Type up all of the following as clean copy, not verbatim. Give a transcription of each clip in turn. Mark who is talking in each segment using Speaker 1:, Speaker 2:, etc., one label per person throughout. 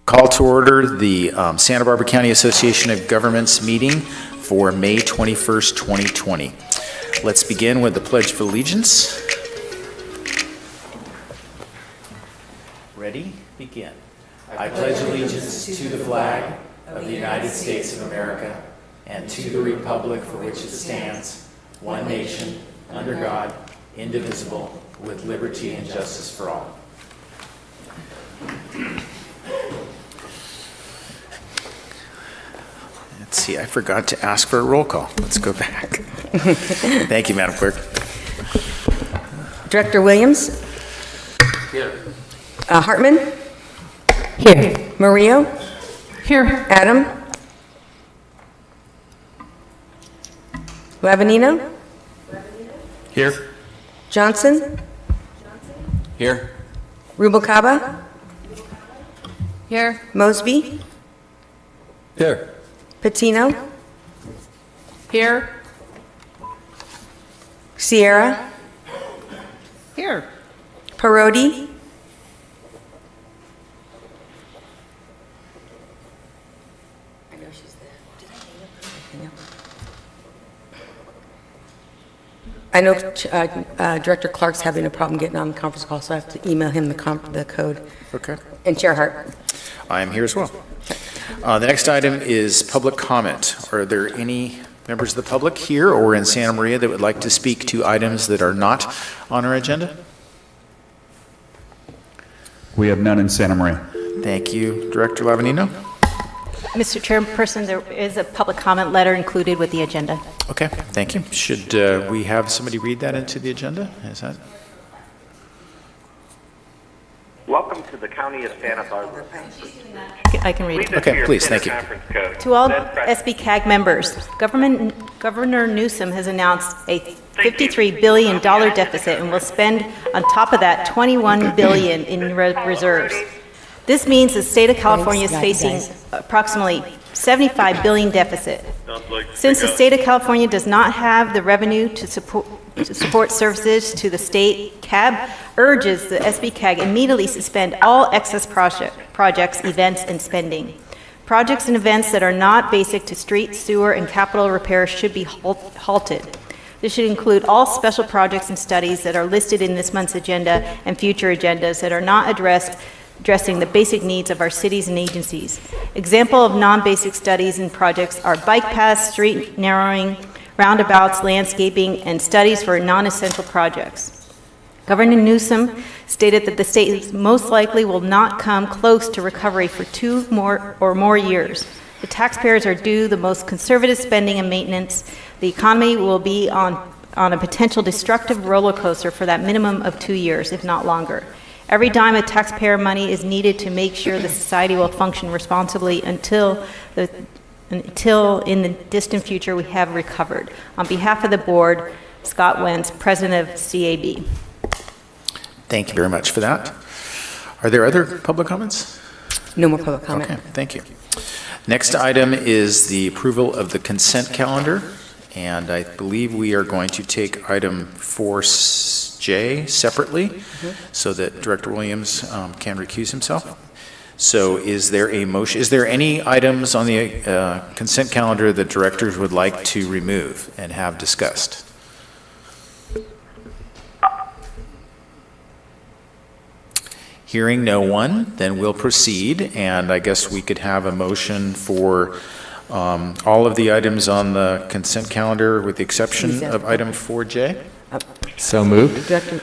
Speaker 1: Call to order the Santa Barbara County Association of Governments meeting for May 21st, 2020. Let's begin with the Pledge of Allegiance. Ready? Begin. I pledge allegiance to the flag of the United States of America and to the republic for which it stands, one nation, under God, indivisible, with liberty and justice for all. Let's see, I forgot to ask for a roll call. Let's go back. Thank you, Madam Clerk.
Speaker 2: Director Williams?
Speaker 1: Here.
Speaker 2: Hartman?
Speaker 3: Here.
Speaker 2: Murillo?
Speaker 3: Here.
Speaker 2: Adam? Lavanino?
Speaker 1: Here.
Speaker 2: Johnson?
Speaker 1: Here.
Speaker 2: Rubalcaba?
Speaker 3: Here.
Speaker 2: Mosby?
Speaker 1: Here.
Speaker 2: Patino?
Speaker 3: Here.
Speaker 2: Sierra?
Speaker 3: Here.
Speaker 2: Parodi? I know Director Clark's having a problem getting on the conference call, so I have to email him the code.
Speaker 1: Okay.
Speaker 2: And Chair Hart.
Speaker 1: I am here as well. The next item is public comment. Are there any members of the public here or in Santa Maria that would like to speak to items that are not on our agenda?
Speaker 4: We have none in Santa Maria.
Speaker 1: Thank you, Director Lavanino.
Speaker 5: Mr. Chairperson, there is a public comment letter included with the agenda.
Speaker 1: Okay, thank you. Should we have somebody read that into the agenda? Is that?
Speaker 6: Welcome to the County of Santa Barbara.
Speaker 5: I can read it.
Speaker 1: Okay, please, thank you.
Speaker 5: To all SBCAG members, Governor Newsom has announced a $53 billion deficit and will spend on top of that $21 billion in reserves. This means the state of California is facing approximately $75 billion deficit. Since the state of California does not have the revenue to support services to the state, CAB urges the SBCAG immediately suspend all excess projects, events, and spending. Projects and events that are not basic to street, sewer, and capital repairs should be halted. This should include all special projects and studies that are listed in this month's agenda and future agendas that are not addressing the basic needs of our cities and agencies. Example of non-basic studies and projects are bike paths, street narrowing, roundabouts, landscaping, and studies for non-essential projects. Governor Newsom stated that the state most likely will not come close to recovery for 2 or more years. The taxpayers are due the most conservative spending and maintenance. The economy will be on a potential destructive roller coaster for that minimum of 2 years, if not longer. Every dime of taxpayer money is needed to make sure the society will function responsibly until in the distant future we have recovered. On behalf of the board, Scott Wentz, President of CAB.
Speaker 1: Thank you very much for that. Are there other public comments?
Speaker 2: No more public comment.
Speaker 1: Okay, thank you. Next item is the approval of the consent calendar, and I believe we are going to take item 4J separately so that Director Williams can recuse himself. So is there a motion? Is there any items on the consent calendar that directors would like to remove and have discussed? Hearing no one, then we'll proceed, and I guess we could have a motion for all of the items on the consent calendar with the exception of item 4J.
Speaker 4: So moved.
Speaker 2: Director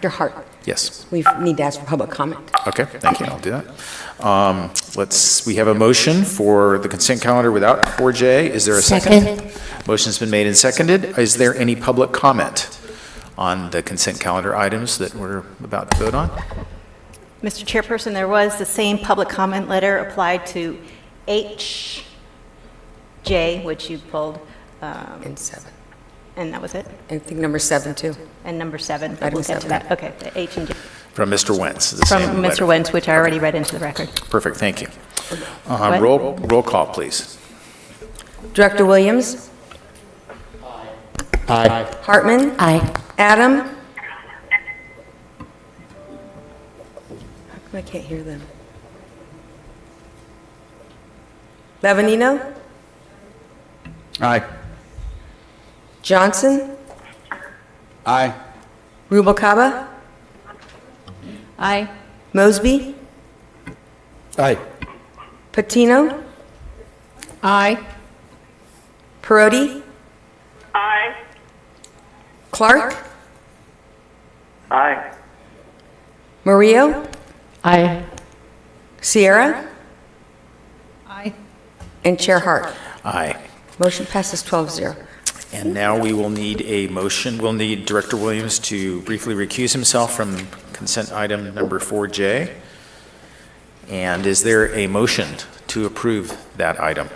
Speaker 2: Hart.
Speaker 1: Yes.
Speaker 2: We need to ask for public comment.
Speaker 1: Okay, thank you. I'll do that. We have a motion for the consent calendar without 4J. Is there a second? Motion's been made and seconded. Is there any public comment on the consent calendar items that we're about to vote on?
Speaker 5: Mr. Chairperson, there was the same public comment letter applied to HJ, which you pulled.
Speaker 2: And 7.
Speaker 5: And that was it?
Speaker 2: I think number 7 too.
Speaker 5: And number 7.
Speaker 2: Item
Speaker 5: We'll get to
Speaker 2: 7.
Speaker 5: that. Okay, the H and J.
Speaker 1: From Mr. Wentz.
Speaker 5: From Mr. Wentz, which I already read into the record.
Speaker 1: Perfect, thank you. Roll call, please.
Speaker 2: Director Williams?
Speaker 4: Aye.
Speaker 2: Hartman?
Speaker 3: Aye.
Speaker 2: Adam? I can't hear them. Lavanino,
Speaker 4: Aye.
Speaker 2: Johnson,
Speaker 4: Aye.
Speaker 2: Rubalcaba,
Speaker 3: Aye.
Speaker 2: Mosby,
Speaker 4: Aye.
Speaker 2: Patino,
Speaker 3: Aye.
Speaker 2: Perotti,
Speaker 6: Aye.
Speaker 2: Clark,
Speaker 6: Aye.
Speaker 2: Murillo,
Speaker 3: Aye.
Speaker 2: Sierra,
Speaker 3: Aye.
Speaker 2: and Chair Hart.
Speaker 1: Aye.
Speaker 2: Motion passes 12-0.
Speaker 1: And now we will need a motion. We'll need Director Williams to briefly recuse himself from consent item number 4J. And is there a motion to approve that item?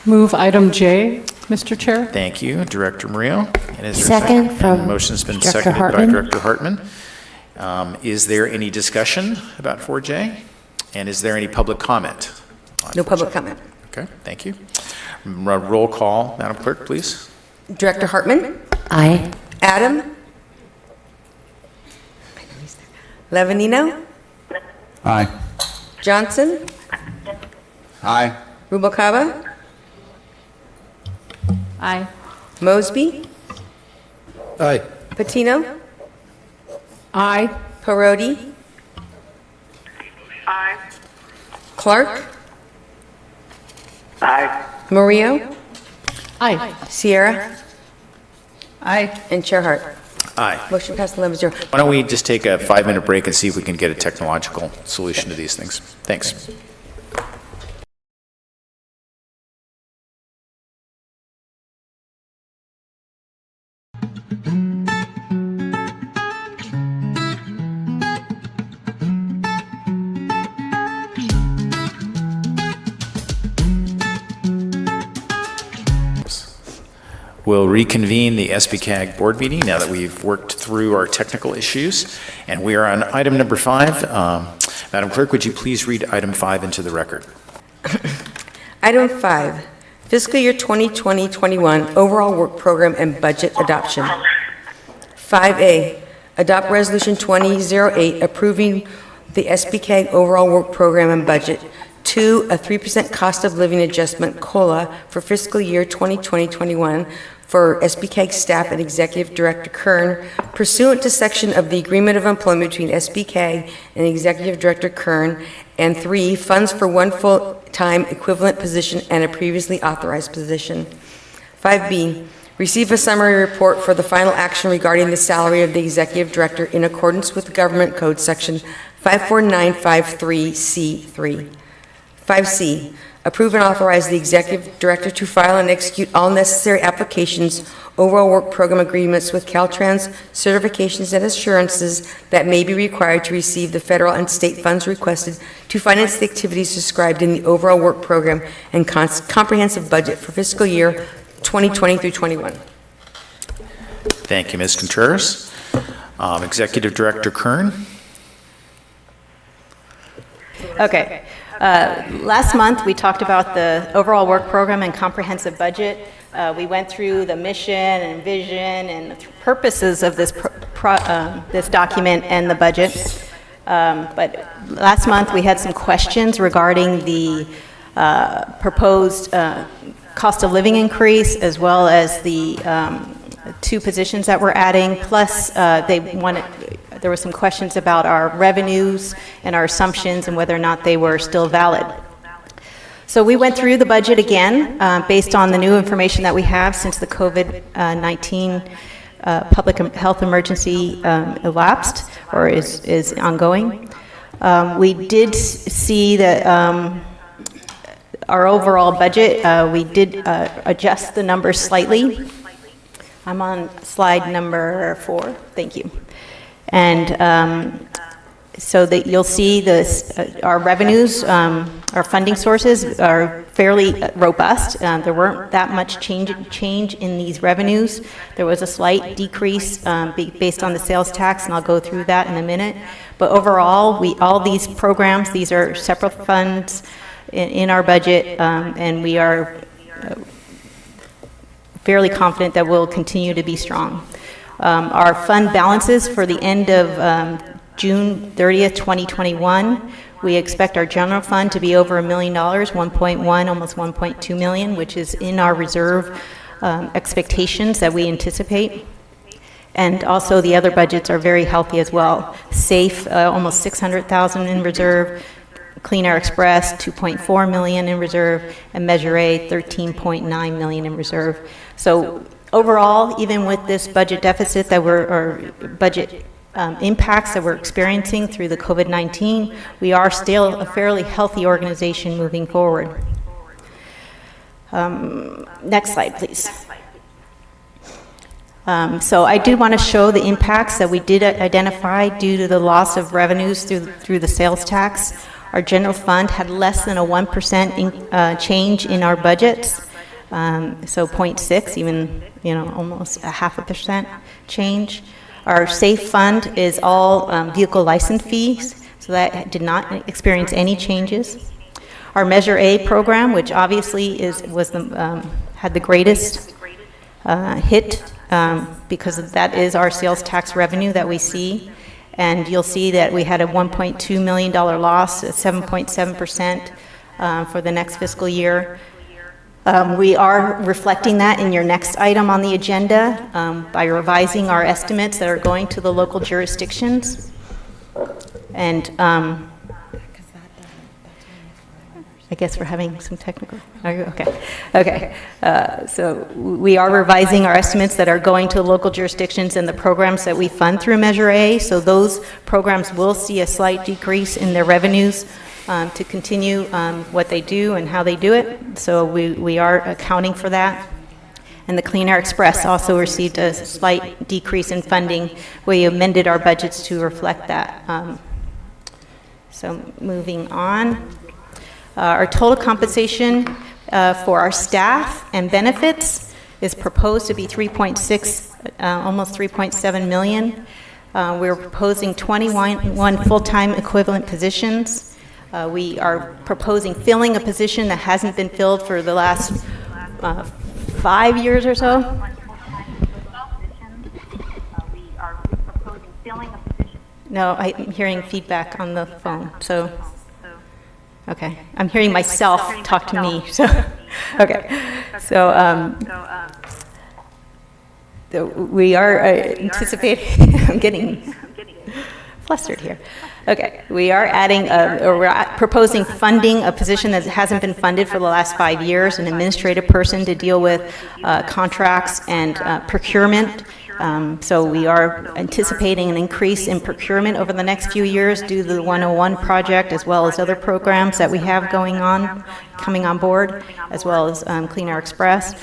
Speaker 3: Move item J, Mr. Chair.
Speaker 1: Thank you, Director Murillo. And is there a
Speaker 7: Second from
Speaker 1: Motion's been
Speaker 7: Director
Speaker 1: seconded by
Speaker 7: Hartman.
Speaker 1: Director Hartman. Is there any discussion about 4J? And is there any public comment? on
Speaker 2: No
Speaker 1: 4J?
Speaker 2: public comment.
Speaker 1: Okay, thank you. Roll call, Madam Clerk, please.
Speaker 2: Director Hartman,
Speaker 7: Aye.
Speaker 2: Adam, Lavanino,
Speaker 4: Aye.
Speaker 2: Johnson,
Speaker 4: Aye.
Speaker 2: Rubalcaba,
Speaker 3: Aye.
Speaker 2: Mosby,
Speaker 4: Aye.
Speaker 2: Patino,
Speaker 3: Aye.
Speaker 2: Perotti,
Speaker 6: Aye.
Speaker 2: Clark,
Speaker 6: Aye.
Speaker 2: Murillo,
Speaker 3: Aye.
Speaker 2: Sierra,
Speaker 3: Aye.
Speaker 2: and Chair Hart.
Speaker 1: Aye.
Speaker 2: Motion passes 11-0.
Speaker 1: Why don't we just take a 5-minute break and see if we can get a technological solution to these things? Thanks. We'll reconvene the SBCAG board meeting now that we've worked through our technical issues. And we are on item number 5. Madam Clerk, would you please read item 5 into the record?
Speaker 2: Item 5, fiscal year 2020-21 overall work program and budget adoption. 5A, adopt resolution 2008 approving the SBCAG overall work program and budget. 2, a 3% cost of living adjustment COLA for fiscal year 2020-21 for SBCAG staff and Executive Director Kern pursuant to section of the Agreement of Employment between SBCAG and Executive Director Kern. And 3, funds for one full-time equivalent position and a previously authorized position. 5B, receive a summary report for the final action regarding the salary of the Executive Director in accordance with Government Code Section 54953C3. 5C, approve and authorize the Executive Director to file and execute all necessary applications, overall work program agreements with Caltrans, certifications and assurances that may be required to receive the federal and state funds requested to finance the activities described in the overall work program and comprehensive budget for fiscal year 2020 through 21.
Speaker 1: Thank you, Ms. Contreras. Executive Director Kern.
Speaker 5: Okay. Last month, we talked about the overall work program and comprehensive budget. We went through the mission and vision and the purposes of this this document and the budget. But last month, we had some questions regarding the proposed cost of living increase, as well as the 2 positions that we're adding, plus there were some questions about our revenues and our assumptions and whether or not they were still valid. So we went through the budget again based on the new information that we have since the COVID-19 public health emergency elapsed or is ongoing. We did see that our overall budget, we did adjust the numbers slightly. I'm on slide number 4. Thank you. And so that you'll see this, our revenues, our funding sources are fairly robust. There weren't that much change in these revenues. There was a slight decrease based on the sales tax, and I'll go through that in a minute. But overall, all these programs, these are separate funds in our budget, and we are fairly confident that we'll continue to be strong. Our fund balances for the end of June 30th, 2021, we expect our general fund to be over $1 million, 1.1, almost 1.2 million, which is in our reserve expectations that we anticipate. And also the other budgets are very healthy as well. SAFE, almost 600,000 in reserve. Clean Air Express, 2.4 million in reserve, and Measure A, 13.9 million in reserve. So overall, even with this budget deficit that budget impacts that we're experiencing through the COVID-19, we are still a fairly healthy organization moving forward. Next slide, please. So I do want to show the impacts that we did identify due to the loss of revenues through the sales tax. Our general fund had less than a 1% change in our budgets, so 0.6, even almost a 0.5% change. Our SAFE fund is all vehicle license fees, so that did not experience any changes. Our Measure A program, which obviously had the greatest hit, because that is our sales tax revenue that we see. And you'll see that we had a $1.2 million loss, 7.7% for the next fiscal year. We are reflecting that in your next item on the agenda by revising our estimates that are going to the local jurisdictions. And I guess we're having some technical, are you? Okay. So we are revising our estimates that are going to local jurisdictions and the programs that we fund through Measure A. So those programs will see a slight decrease in their revenues to continue what they do and how they do it. So we are accounting for that. And the Clean Air Express also received a slight decrease in funding. We amended our budgets to reflect that. So moving on. Our total compensation for our staff and benefits is proposed to be 3.6, almost 3.7 million. We're proposing 21 full-time equivalent positions. We are proposing filling a position that hasn't been filled for the last 5 years or so. No, I'm hearing feedback on the phone, so. Okay, I'm hearing myself talk to me, so, okay. So, we are anticipating, I'm getting flustered here. Okay, we are adding, we're proposing funding a position that hasn't been funded for the last 5 years, an administrative person to deal with contracts and procurement. So we are anticipating an increase in procurement over the next few years due to the 101 project, as well as other programs that we have coming on board, as well as Clean Air Express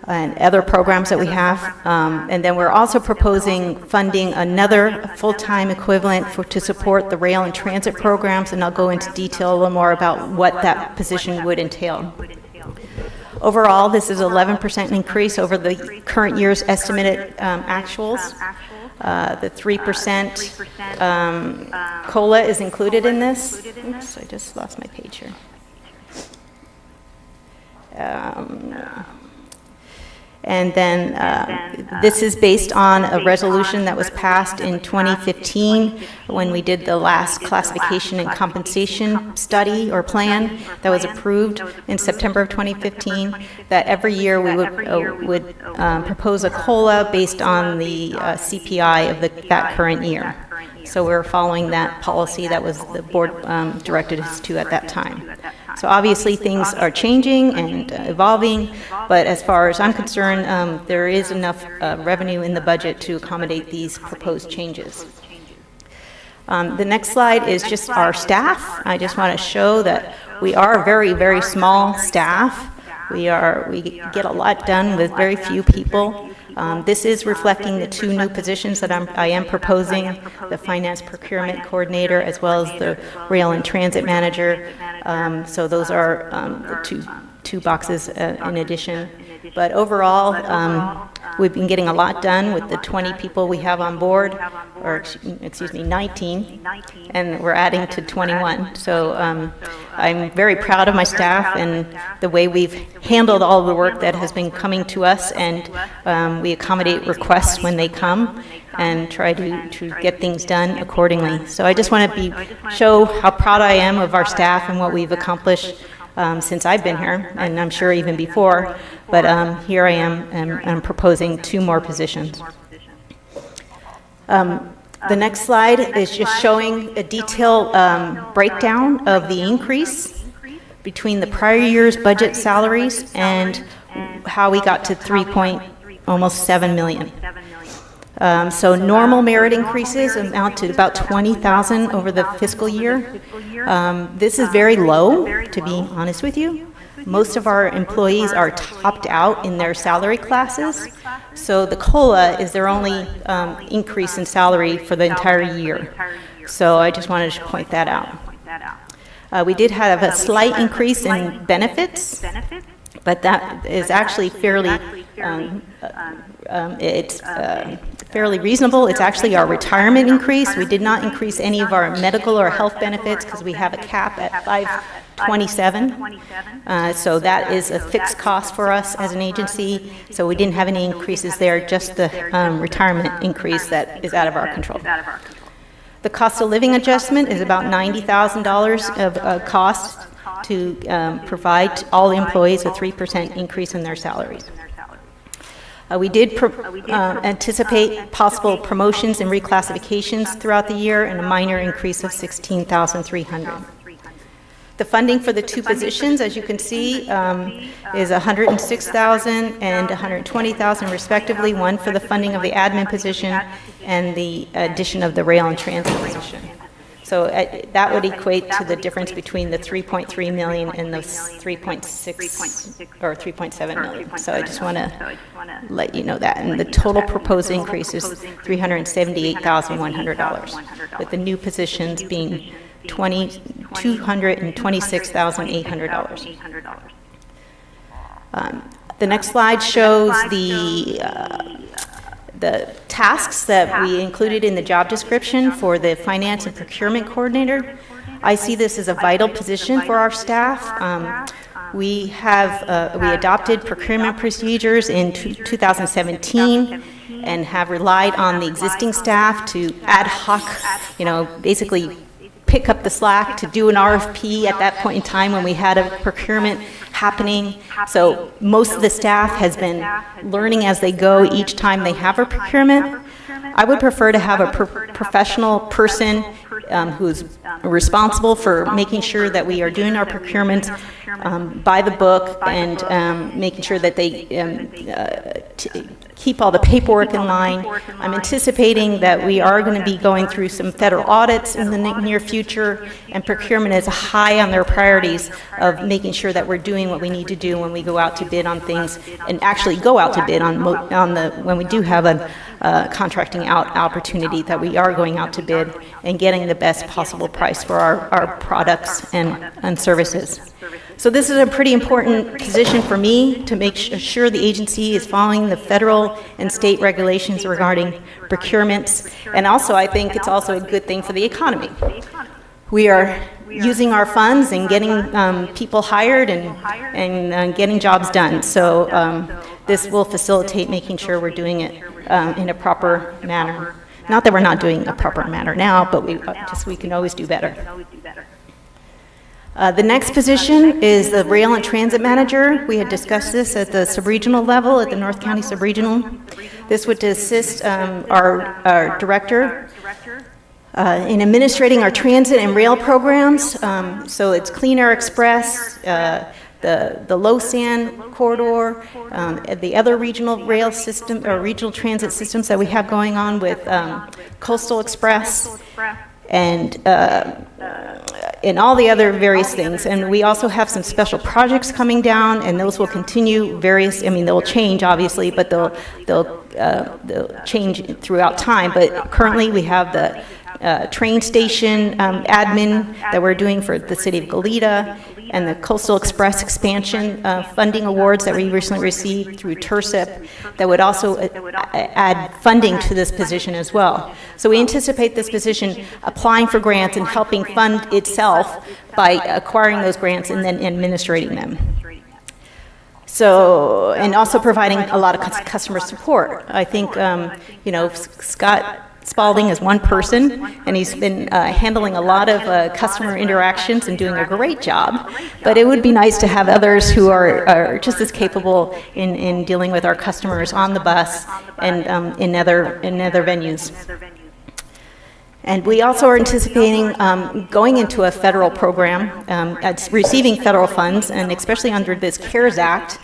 Speaker 5: and other programs that we have. And then we're also proposing funding another full-time equivalent to support the rail and transit programs, and I'll go into detail a little more about what that position would entail. Overall, this is 11% increase over the current year's estimated actuals. The 3% COLA is included in this. Oops, I just lost my page here. And then this is based on a resolution that was passed in 2015 when we did the last classification and compensation study or plan that was approved in September of 2015, that every year we would propose a COLA based on the CPI of that current year. So we're following that policy that was the board directed us to at that time. So obviously things are changing and evolving, but as far as I'm concerned, there is enough revenue in the budget to accommodate these proposed changes. The next slide is just our staff. I just want to show that we are a very, very small staff. We get a lot done with very few people. This is reflecting the 2 new positions that I am proposing, the Finance Procurement Coordinator as well as the Rail and Transit Manager. So those are the two boxes in addition. But overall, We've been getting a lot done with the 20 people we have on board, or excuse me, 19, and we're adding to 21. So I'm very proud of my staff and the way we've handled all the work that has been coming to us, and we accommodate requests when they come and try to get things done accordingly. So I just want to show how proud I am of our staff and what we've accomplished since I've been here, and I'm sure even before, but here I am, and I'm proposing 2 more positions. The next slide is just showing a detailed breakdown of the increase between the prior year's budget salaries and how we got to almost 7 million. So normal merit increases amount to about 20,000 over the fiscal year. This is very low, to be honest with you. Most of our employees are topped out in their salary classes, so the COLA is their only increase in salary for the entire year. So I just wanted to point that out. We did have a slight increase in benefits, but that is actually fairly fairly reasonable. It's actually our retirement increase. We did not increase any of our medical or health benefits because we have a cap at 527. So that is a fixed cost for us as an agency. So we didn't have any increases there, just the retirement increase that is out of our control. The cost of living adjustment is about $90,000 of cost to provide all employees a 3% increase in their salaries. We did anticipate possible promotions and reclassifications throughout the year, and a minor increase of $16,300. The funding for the 2 positions, as you can see, is $106,000 and $120,000 respectively, one for the funding of the admin position and the addition of the rail and transit position. So that would equate to the difference between the 3.3 million and the 3.6 or 3.7 million. So I just want to let you know that. And the total proposed increase is $378,100, with the new positions being $226,800. The next slide shows the tasks that we included in the job description for the finance and procurement coordinator. I see this as a vital position for our staff. We adopted procurement procedures in 2017 and have relied on the existing staff to ad hoc, basically pick up the slack to do an RFP at that point in time when we had a procurement happening. So most of the staff has been learning as they go each time they have a procurement. I would prefer to have a professional person who's responsible for making sure that we are doing our procurements by the book and making sure that they keep all the paperwork in line. I'm anticipating that we are going to be going through some federal audits in the near future, and procurement is high on their priorities of making sure that we're doing what we need to do when we go out to bid on things, and actually go out to bid when we do have a contracting out opportunity, that we are going out to bid and getting the best possible price for our products and services. So this is a pretty important position for me to make sure the agency is following the federal and state regulations regarding procurements. And also, I think it's also a good thing for the economy. We are using our funds and getting people hired and getting jobs done. So this will facilitate making sure we're doing it in a proper manner. Not that we're not doing a proper manner now, but we can always do better. The next position is the rail and transit manager. We had discussed this at the subregional level, at the North County subregional. This would assist our director in administrating our transit and rail programs. So it's Clean Air Express, the low sand corridor, the other regional rail system or regional transit systems that we have going on with Coastal Express, and all the other various things. And we also have some special projects coming down, and those will continue they'll change obviously, but they'll change throughout time. But currently we have the train station admin that we're doing for the city of Goleta, and the Coastal Express expansion funding awards that we recently received through TIRSIP that would also add funding to this position as well. So we anticipate this position applying for grants and helping fund itself by acquiring those grants and then administrating them. So, and also providing a lot of customer support. I think, you know, Scott Spalding is one person, and he's been handling a lot of customer interactions and doing a great job. But it would be nice to have others who are just as capable in dealing with our customers on the bus and in other venues. And we also are anticipating going into a federal program, receiving federal funds, and especially under this CARES Act,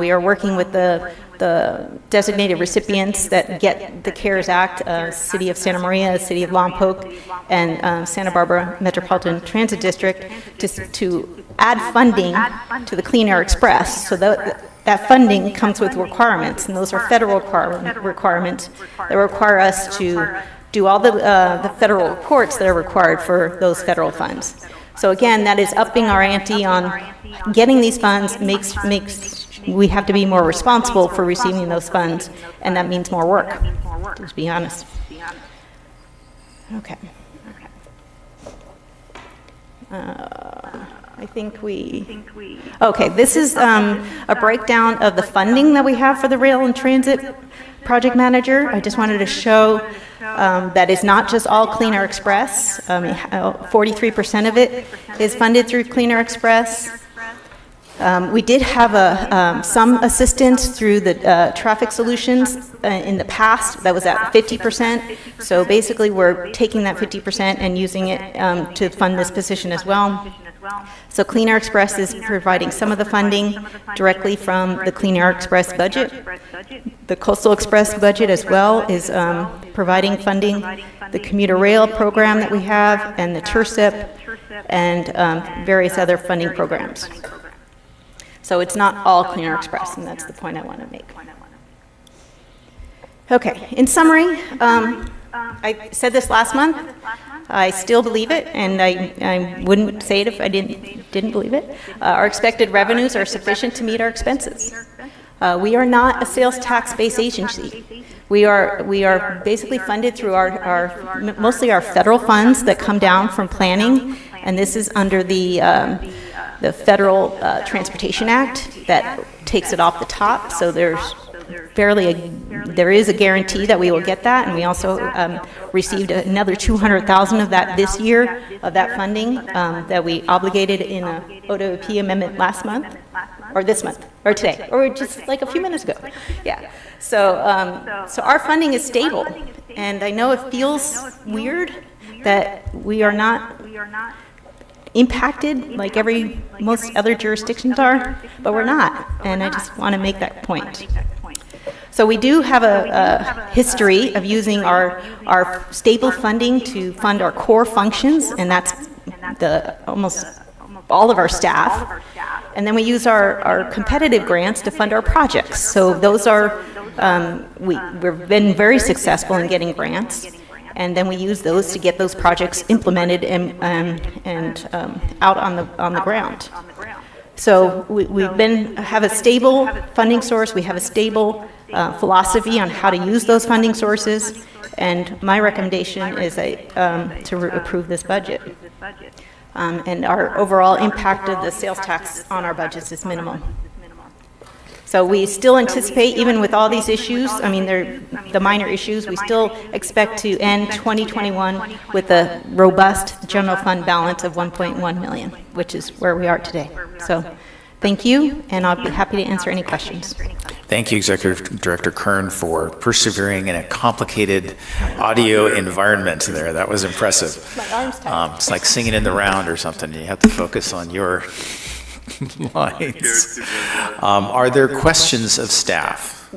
Speaker 5: we are working with the designated recipients that get the CARES Act, City of Santa Maria, City of Lompoc, and Santa Barbara Metropolitan Transit District, to add funding to the Clean Air Express. So that funding comes with requirements, and those are federal requirements that require us to do all the federal reports that are required for those federal funds. So again, that is upping our ante on getting these funds. We have to be more responsible for receiving those funds, and that means more work, to be honest. Okay. I think okay, this is a breakdown of the funding that we have for the Rail and Transit Project Manager. I just wanted to show that is not just all Clean Air Express. 43% of it is funded through Clean Air Express. We did have some assistance through the traffic solutions in the past. That was at 50%. So basically, we're taking that 50% and using it to fund this position as well. So Clean Air Express is providing some of the funding directly from the Clean Air Express budget. The Coastal Express budget as well is providing funding. The commuter rail program that we have, and the TIRSIP, and various other funding programs. So it's not all Clean Air Express, and that's the point I want to make. Okay, in summary, I said this last month. I still believe it, and I wouldn't say it if I didn't believe it. Our expected revenues are sufficient to meet our expenses. We are not a sales tax-based agency. We are basically funded through mostly our federal funds that come down from planning, and this is under the Federal Transportation Act that takes it off the top. So there is a guarantee that we will get that, and we also received another $200,000 of that this year, of that funding that we obligated in a OWP amendment last month, or this month, or today, or just like a few minutes ago. Yeah. So our funding is stable, and I know it feels weird that we are not impacted like most other jurisdictions are, but we're not, and I just want to make that point. So we do have a history of using our stable funding to fund our core functions, and that's almost all of our staff. And then we use our competitive grants to fund our projects. So those are, we've been very successful in getting grants, and then we use those to get those projects implemented and out on the ground. So we have a stable funding source. We have a stable philosophy on how to use those funding sources, and my recommendation is to approve this budget. And our overall impact of the sales tax on our budgets is minimal. So we still anticipate, even with all these issues, I mean, they're the minor issues, we still expect to end 2021 with a robust general fund balance of $1.1 million, which is where we are today. So thank you, and I'll be happy to answer any questions.
Speaker 1: Thank you, Executive Director Kern, for persevering in a complicated audio environment there. That was impressive.
Speaker 2: My arm's tight.
Speaker 1: It's like singing in the round or something. You have to focus on your lines. Are there questions of staff?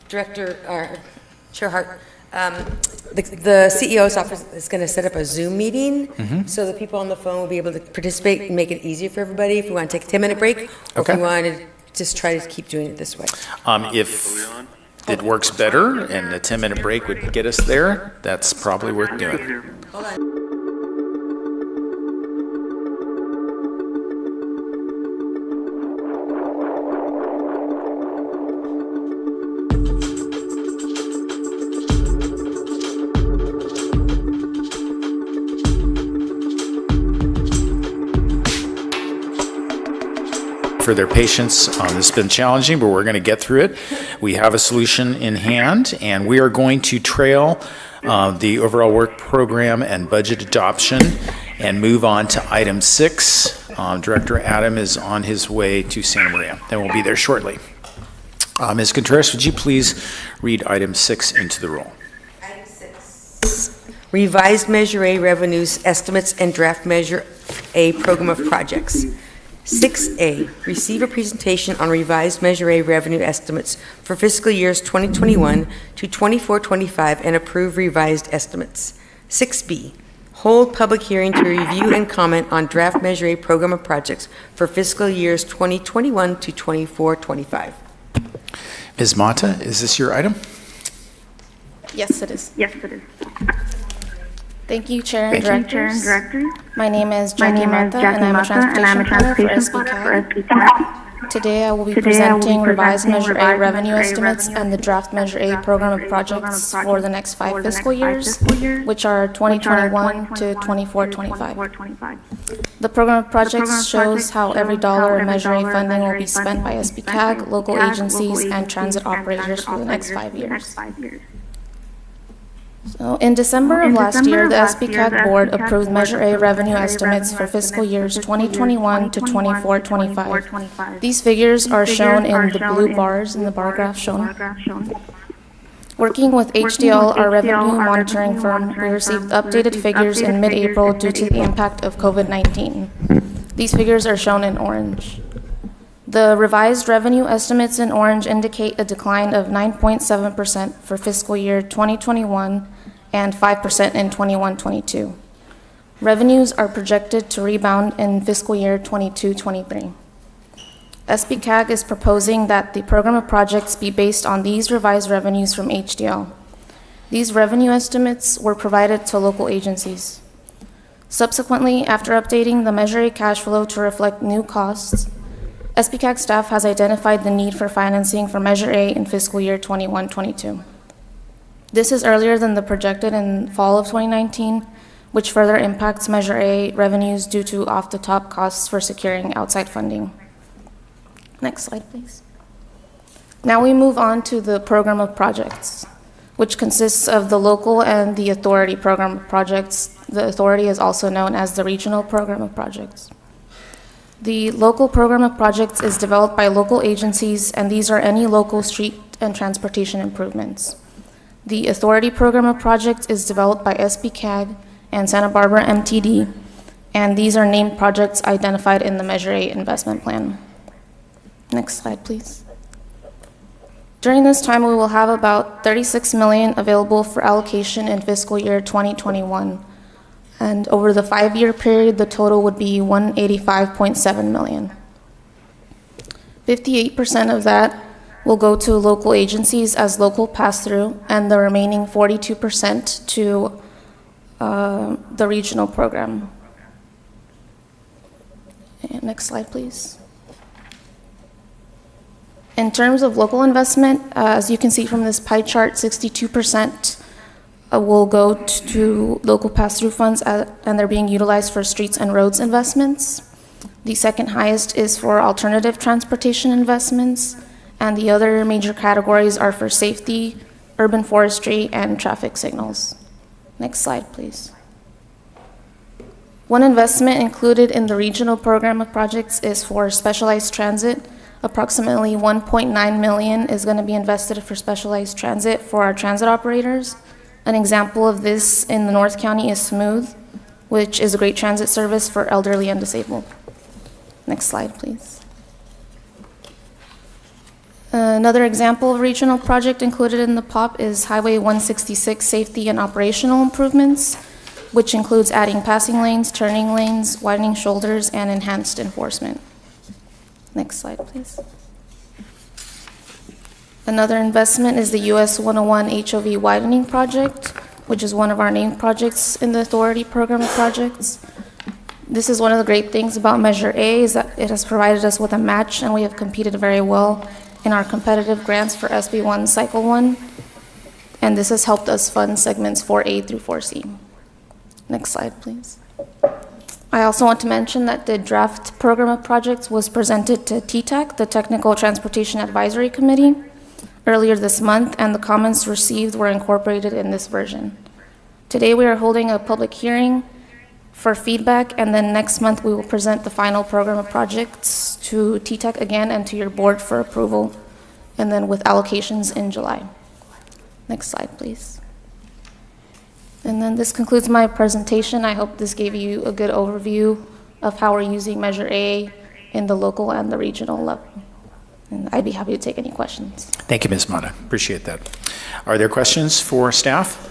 Speaker 2: Chair Hart, the CEO's office is going to set up a Zoom meeting, so the people on the phone will be able to participate and make it easier for everybody if we want to take a 10-minute break, or
Speaker 1: Okay.
Speaker 2: if we want to just try to keep doing it this way.
Speaker 1: If it works better and a 10-minute break would get us there, that's probably worth doing.
Speaker 2: Hold on.
Speaker 1: for their patience. This has been challenging, but we're going to get through it. We have a solution in hand, and we are going to trail the overall work program and budget adoption and move on to item 6. Director Adam is on his way to Santa Maria, and we'll be there shortly. Ms. Contreras, would you please read item 6 into the roll?
Speaker 2: Item 6. Revised Measure A revenues, estimates, and draft Measure A program of projects. 6A, receive a presentation on revised Measure A revenue estimates for fiscal years 2021 to 24-25 and approve revised estimates. 6B, hold public hearing to review and comment on draft Measure A program of projects for fiscal years 2021 to 24-25.
Speaker 1: Ms. Mata, is this your item?
Speaker 7: Yes, it is. Thank you, Chair and Directors. My name is Jackie Mata, and I'm a transportation planner for SBCAG. Today, I will be presenting revised Measure A revenue estimates and the draft Measure A program of projects for the next 5 fiscal years, which are 2021 to 24-25. The program of projects shows how every dollar in Measure A funding will be spent by SBCAG, local agencies, and transit operators for the next 5 years. So, in December of last year, the SBCAG Board approved Measure A revenue estimates for fiscal years 2021 to 24-25. These figures are shown in the blue bars in the bar graph shown. Working with HDL, our revenue monitoring firm, we received updated figures in mid-April due to the impact of COVID-19. These figures are shown in orange. The revised revenue estimates in orange indicate a decline of 9.7% for fiscal year 2021 and 5% in 21-22. Revenues are projected to rebound in fiscal year 22-23. SBCAG is proposing that the program of projects be based on these revised revenues from HDL. These revenue estimates were provided to local agencies. Subsequently, after updating the Measure A cash flow to reflect new costs, SBCAG staff has identified the need for financing for Measure A in fiscal year 21-22. This is earlier than the projected in fall of 2019, which further impacts Measure A revenues due to off-the-top costs for securing outside funding. Next slide, please. Now we move on to the program of projects, which consists of the local and the authority program of projects. The authority is also known as the regional program of projects. The local program of projects is developed by local agencies, and these are any local street and transportation improvements. The authority program of projects is developed by SBCAG and Santa Barbara MTD, and these are named projects identified in the Measure A investment plan. Next slide, please. During this time, we will have about $36 million available for allocation in fiscal year 2021. And over the 5-year period, the total would be $185.7 million. 58% of that will go to local agencies as local pass-through, and the remaining 42% to the regional program. And next slide, please. In terms of local investment, as you can see from this pie chart, 62% will go to local pass-through funds, and they're being utilized for streets and roads investments. The second highest is for alternative transportation investments, and the other major categories are for safety, urban forestry, and traffic signals. Next slide, please. One investment included in the regional program of projects is for specialized transit. Approximately $1.9 million is going to be invested for specialized transit for our transit operators. An example of this in the North County is Smooth, which is a great transit service for elderly and disabled. Next slide, please. Another example of regional project included in the POP is Highway 166 safety and operational improvements, which includes adding passing lanes, turning lanes, widening shoulders, and enhanced enforcement. Next slide, please. Another investment is the US 101 HOV widening project, which is one of our named projects in the authority program of projects. This is one of the great things about Measure A, is that it has provided us with a match, and we have competed very well in our competitive grants for SB1 Cycle 1, and this has helped us fund segments 4A through 4C. Next slide, please. I also want to mention that the draft program of projects was presented to TTAC, the Technical Transportation Advisory Committee, earlier this month, and the comments received were incorporated in this version. Today, we are holding a public hearing for feedback, and then next month, we will present the final program of projects to TTAC again and to your board for approval, and then with allocations in July. Next slide, please. And then this concludes my presentation. I hope this gave you a good overview of how we're using Measure A in the local and the regional level. And I'd be happy to take any questions.
Speaker 1: Thank you, Ms. Mata. Appreciate that. Are there questions for staff?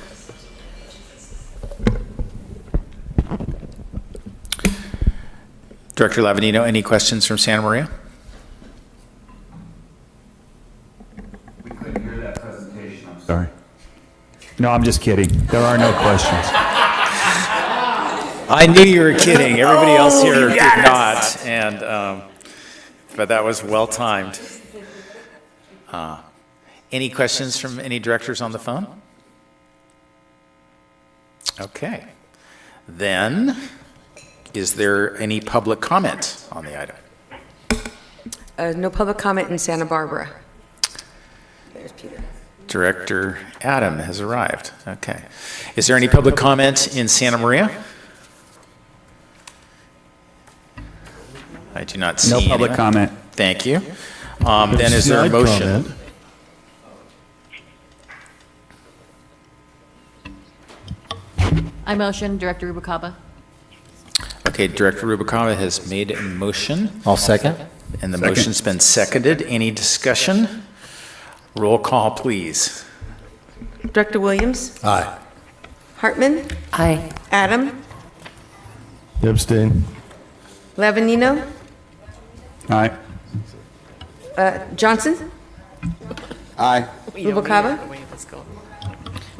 Speaker 1: Director Lavanino, any questions from Santa Maria?
Speaker 4: We couldn't hear that presentation, I'm sorry. No, I'm just kidding. There are no questions.
Speaker 1: I knew you were kidding. Everybody else here did not, and but that was well timed. Any questions from any directors on the phone? Okay. Then, is there any public comment on the item?
Speaker 2: No public comment in Santa Barbara. There's Peter.
Speaker 1: Director Adam has arrived. Okay. Is there any public comment in Santa Maria? I do not see
Speaker 4: No public
Speaker 1: anyone.
Speaker 4: comment.
Speaker 1: Thank you. Then is there a motion?
Speaker 8: Comment.
Speaker 9: I motion Director Rubalcaba.
Speaker 1: Okay, Director Rubalcaba has made a motion,
Speaker 8: I'll second.
Speaker 1: and the motion's been seconded. Any discussion? Roll call, please.
Speaker 2: Director Williams?
Speaker 8: Aye.
Speaker 2: Hartman?
Speaker 9: Aye.
Speaker 2: Adam?
Speaker 8: Abstain.
Speaker 2: Lavanino?
Speaker 4: Aye.
Speaker 2: Johnson?
Speaker 4: Aye.
Speaker 2: Rubalcaba?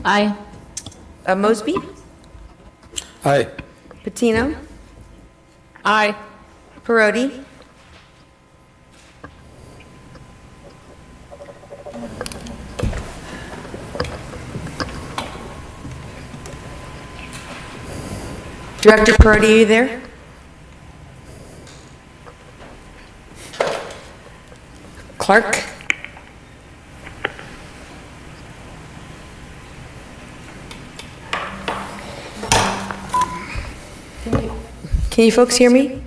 Speaker 9: Aye.
Speaker 2: Mosby?
Speaker 8: Aye.
Speaker 2: Patino?
Speaker 9: Aye.
Speaker 2: Perotti? Director Perotti, are you there? Clark? Can you folks hear me?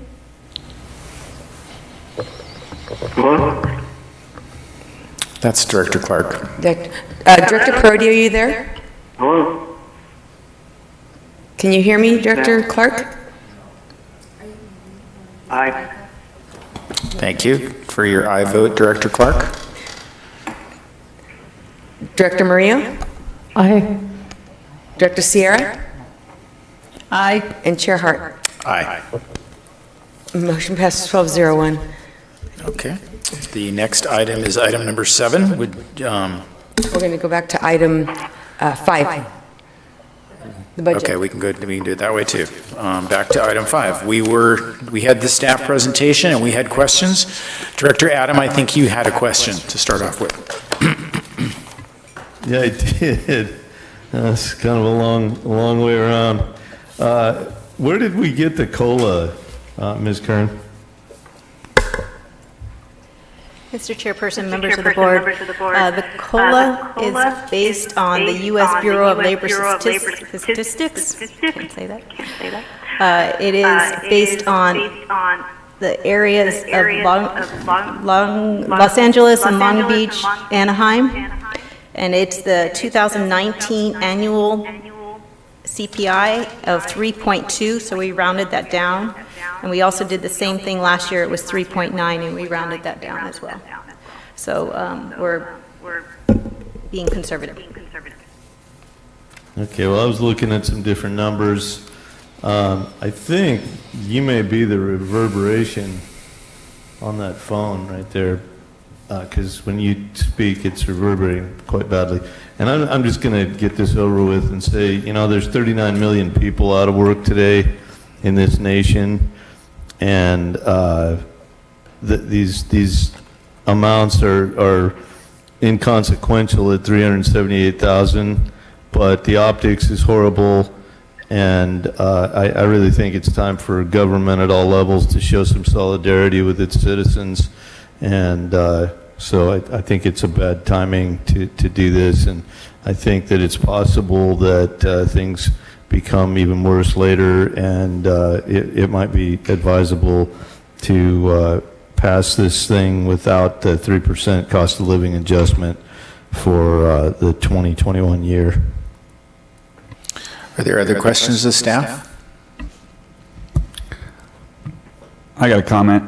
Speaker 1: That's Director Clark.
Speaker 2: Director Perotti, are you there?
Speaker 6: Hello?
Speaker 2: Can you hear me, Director Clark?
Speaker 6: Aye.
Speaker 1: Thank you for your aye vote, Director Clark.
Speaker 2: Director Murillo?
Speaker 3: Aye.
Speaker 2: Director Sierra?
Speaker 9: Aye.
Speaker 2: And Chair Hart?
Speaker 1: Aye.
Speaker 2: Motion passes 12-01.
Speaker 1: Okay. The next item is item number 7.
Speaker 2: We're going to go back to item 5. The budget.
Speaker 1: Okay, we can do it that way too. Back to item 5. We had the staff presentation and we had questions. Director Adam, I think you had a question to start off with.
Speaker 8: Yeah, I did. That's kind of a long way around. Where did we get the COLA, Ms. Kern?
Speaker 5: Mr. Chairperson, members of the board, the COLA is based on the U.S. Bureau of Labor Statistics. Can't say that. It is based on the areas of Los Angeles and Long Beach, Anaheim, and it's the 2019 annual CPI of 3.2, so we rounded that down. And we also did the same thing last year. It was 3.9, and we rounded that down as well. So we're being conservative.
Speaker 8: Okay, well, I was looking at some different numbers. I think you may be the reverberation on that phone right there, because when you speak, it's reverberating quite badly. And I'm just going to get this over with and say, you know, there's 39 million people out of work today in this nation, and these amounts are inconsequential at 378,000, but the optics is horrible, And I really think it's time for government at all levels to show some solidarity with its citizens. And so I think it's a bad timing to do this. And I think that it's possible that things become even worse later, and it might be advisable to pass this thing without the 3% cost of living adjustment for the 2021 year.
Speaker 1: Are there other questions of staff?
Speaker 4: I got a comment.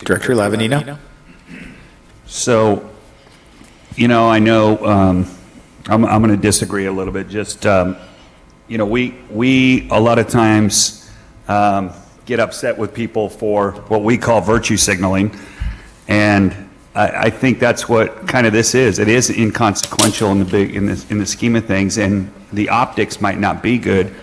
Speaker 1: Director Lavanino?
Speaker 4: So, you know, I know I'm going to disagree a little bit. Just, you know, we a lot of times get upset with people for what we call virtue signaling, and I think that's what kind of this is. It is inconsequential in the scheme of things, and the optics might not be good.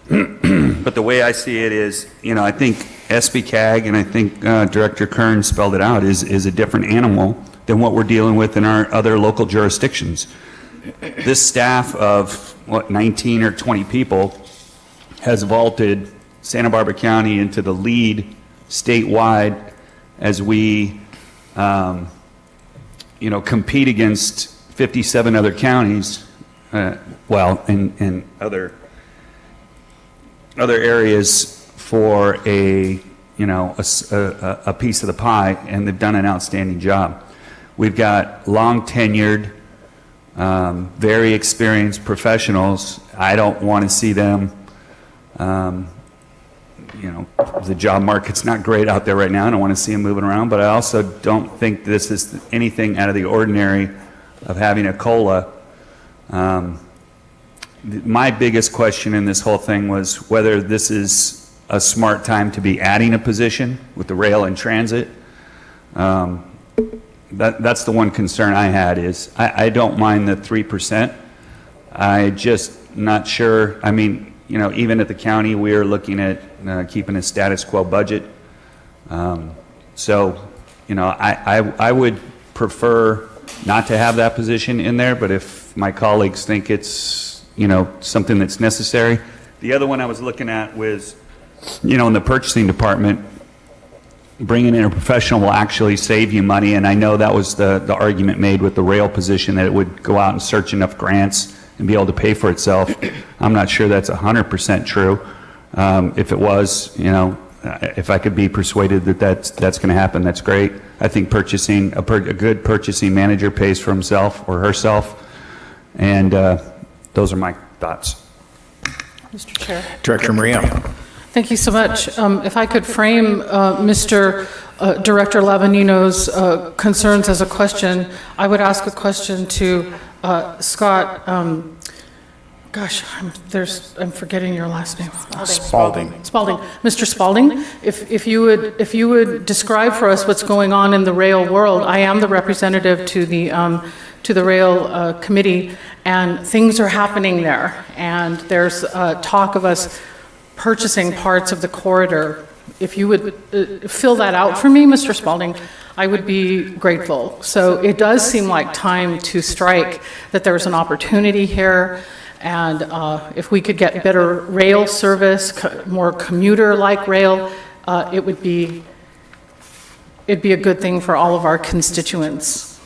Speaker 4: But the way I see it is, you know, I think SBCAG, and I think Director Kern spelled it out, is a different animal than what we're dealing with in our other local jurisdictions. This staff of, 19 or 20 people has vaulted Santa Barbara County into the lead statewide as we, you know, compete against 57 other counties, in other areas for a piece of the pie, and they've done an outstanding job. We've got long tenured, very experienced professionals. I don't want to see them, you know, the job market's not great out there right now. I don't want to see them moving around, but I also don't think this is anything out of the ordinary of having a COLA. My biggest question in this whole thing was whether this is a smart time to be adding a position with the rail and transit. That's the one concern I had is I don't mind the 3%. I just not sure. I mean, you know, even at the county, we are looking at keeping a status quo budget. So, you know, I would prefer not to have that position in there, but if my colleagues think it's, you know, something that's necessary. The other one I was looking at was, you know, in the purchasing department, bringing in a professional will actually save you money, and I know that was the argument made with the rail position, that it would go out and search enough grants and be able to pay for itself. I'm not sure that's 100% true. If it was, you know, if I could be persuaded that that's going to happen, that's great. I think purchasing, a good purchasing manager pays for himself or herself, and those are my thoughts.
Speaker 3: Mr. Chair.
Speaker 1: Director Murillo.
Speaker 3: Thank you so much. If I could frame Mr. Director Lavanino's concerns as a question, I would ask a question to Scott. I'm forgetting your last name.
Speaker 1: Spalding.
Speaker 3: Mr. Spalding, if you would describe for us what's going on in the rail world. I am the representative to the rail committee, and things are happening there. And there's talk of us purchasing parts of the corridor. If you would fill that out for me, Mr. Spalding, I would be grateful. So it does seem like time to strike, that there's an opportunity here, and if we could get better rail service, more commuter-like rail, it'd be a good thing for all of our constituents.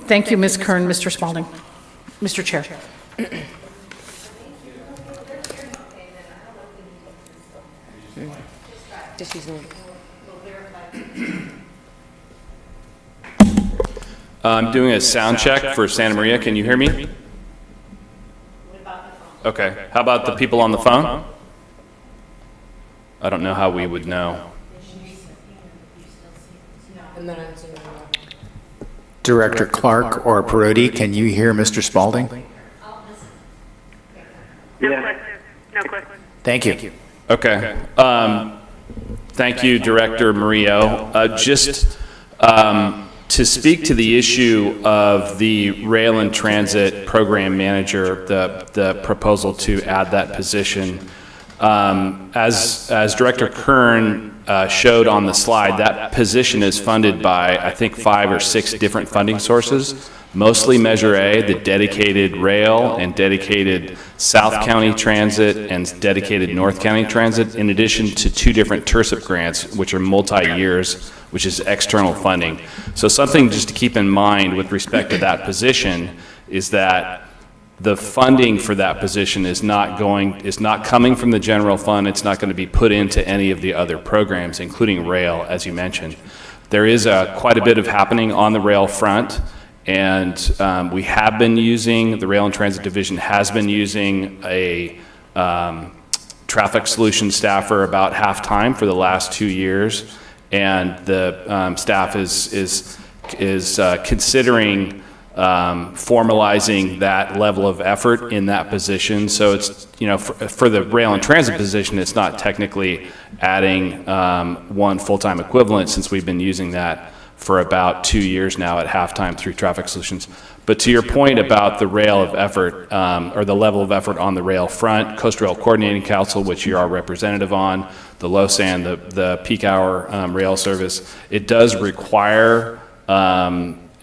Speaker 3: Thank you, Ms. Kern, Mr. Spalding. Mr. Chair.
Speaker 10: I'm doing a sound check for Santa Maria. Can you hear me? Okay. How about the people on the phone? I don't know how we would know.
Speaker 1: Director Clark or Parodi, can you hear Mr. Spalding?
Speaker 6: No question.
Speaker 1: Thank you.
Speaker 10: Okay. Thank you, Director Murillo. Just to speak to the issue of the Rail and Transit Program Manager, the proposal to add that position, as Director Kern showed on the slide, that position is funded by, I think, 5 or 6 different funding sources. mostly Measure A, the dedicated rail and dedicated South County Transit and dedicated North County Transit, in addition to 2 different TIRSIP grants, which are multi-years, which is external funding. So something just to keep in mind with respect to that position is that the funding for that position is not coming from the general fund. It's not going to be put into any of the other programs, including rail, as you mentioned. There is quite a bit of happening on the rail front, and we have been using, the Rail and Transit Division has been using a traffic solutions staffer about half-time for the last 2 years, and the staff is considering formalizing that level of effort in that position. So it's, for the rail and transit position, it's not technically adding 1 full-time equivalent, since we've been using that for about 2 years now at halftime through traffic solutions. But to your point about the rail of effort, or the level of effort on the rail front, Coast Rail Coordinating Council, which you are representative on, the LOSAN, the peak hour rail service, it does require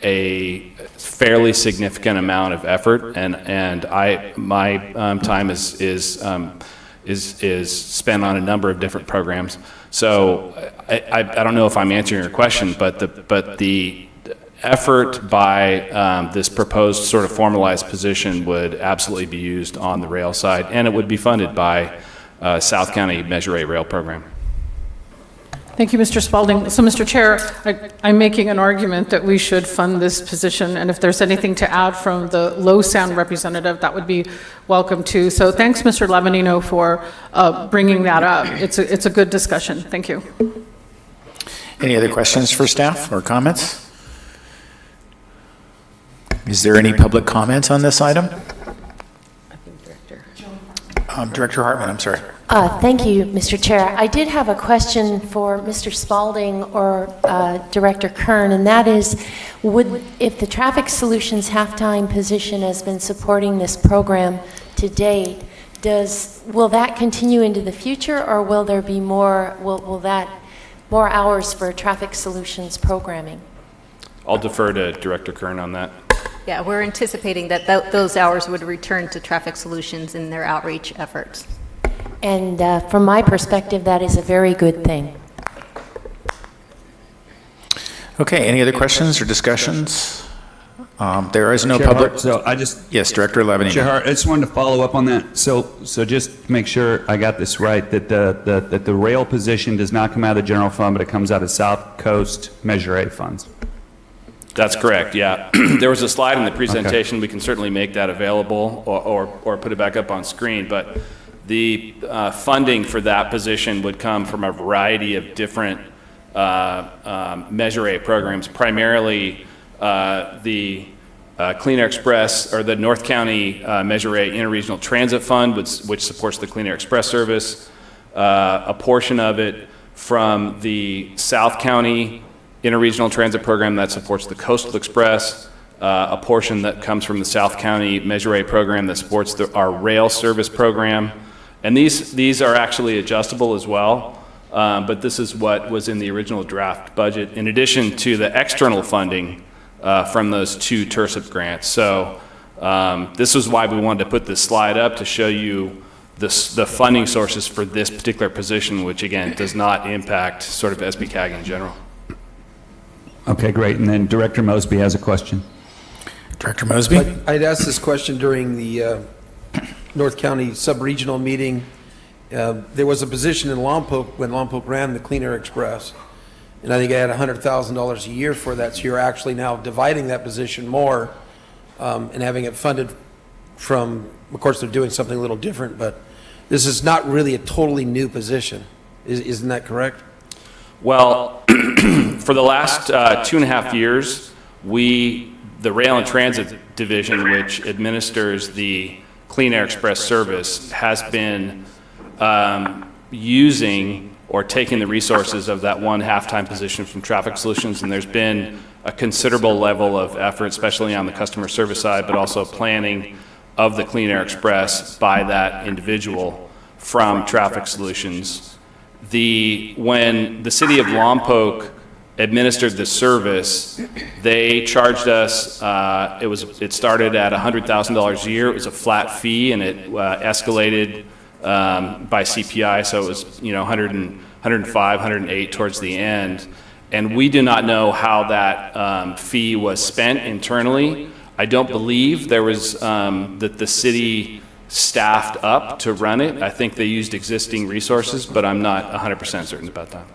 Speaker 10: a fairly significant amount of effort, and my time is spent on a number of different programs. So I don't know if I'm answering your question, but the effort by this proposed sort of formalized position would absolutely be used on the rail side, and it would be funded by South County Measure A rail program.
Speaker 3: Thank you, Mr. Spalding. So, Mr. Chair, I'm making an argument that we should fund this position, and if there's anything to add from the LOSAN representative, that would be welcome too. So thanks, Mr. Lavanino, for bringing that up. It's a good discussion. Thank you.
Speaker 1: Any other questions for staff or comments? Is there any public comment on this item? Director Hartman, I'm sorry.
Speaker 11: Thank you, Mr. Chair. I did have a question for Mr. Spalding or Director Kern, and that is, if the Traffic Solutions halftime position has been supporting this program to date, will that continue into the future, or will there be more hours for Traffic Solutions programming?
Speaker 10: I'll defer to Director Kern on that.
Speaker 5: Yeah, we're anticipating that those hours would return to Traffic Solutions in their outreach efforts.
Speaker 11: And from my perspective, that is a very good thing.
Speaker 1: Okay, any other questions or discussions? There is no
Speaker 4: Chair
Speaker 1: public.
Speaker 4: Hart, so
Speaker 1: Yes, Director Lavanino.
Speaker 4: Chair Hart, I just wanted to follow up on that. So just to make sure I got this right, that the rail position does not come out of the general fund, but it comes out of South Coast Measure A funds.
Speaker 10: That's correct, yeah. There was a slide in the presentation. Okay. We can certainly make that available or put it back up on screen, but the funding for that position would come from a variety of different Measure A programs, primarily the Clean Air Express, or the North County Measure A Interregional Transit Fund, which supports the Clean Air Express service, a portion of it from the South County Interregional Transit Program that supports the Coastal Express, a portion that comes from the South County Measure A program that supports our rail service program. And these are actually adjustable as well, but this is what was in the original draft budget, in addition to the external funding from those 2 TIRSIP grants. So this is why we wanted to put this slide up, to show you the funding sources for this particular position, which again does not impact sort of SBCAG in general.
Speaker 4: Okay, great. And then Director Mosby has a question.
Speaker 1: Director Mosby?
Speaker 12: I'd asked this question during the North County sub-regional meeting. There was a position in Lompoc when Lompoc ran the Clean Air Express, and I think I had $100,000 a year for that. So you're actually now dividing that position more and having it funded from, of course, they're doing something a little different, but this is not really a totally new position. Isn't that correct?
Speaker 10: Well, for the last 2.5 years, the Rail and Transit Division, which administers the Clean Air Express service, has been using or taking the resources of that one halftime position from Traffic Solutions, and there's been a considerable level of effort, especially on the customer service side, but also planning of the Clean Air Express by that individual from Traffic Solutions. When the city of Lompoc administered the service, they charged us, it started at $100,000 a year. It was a flat fee, and it escalated by CPI, so it was 105, 108 towards the end. And we do not know how that fee was spent internally. I don't believe there was that the city staffed up to run it. I think they used existing resources, but I'm not 100% certain about that.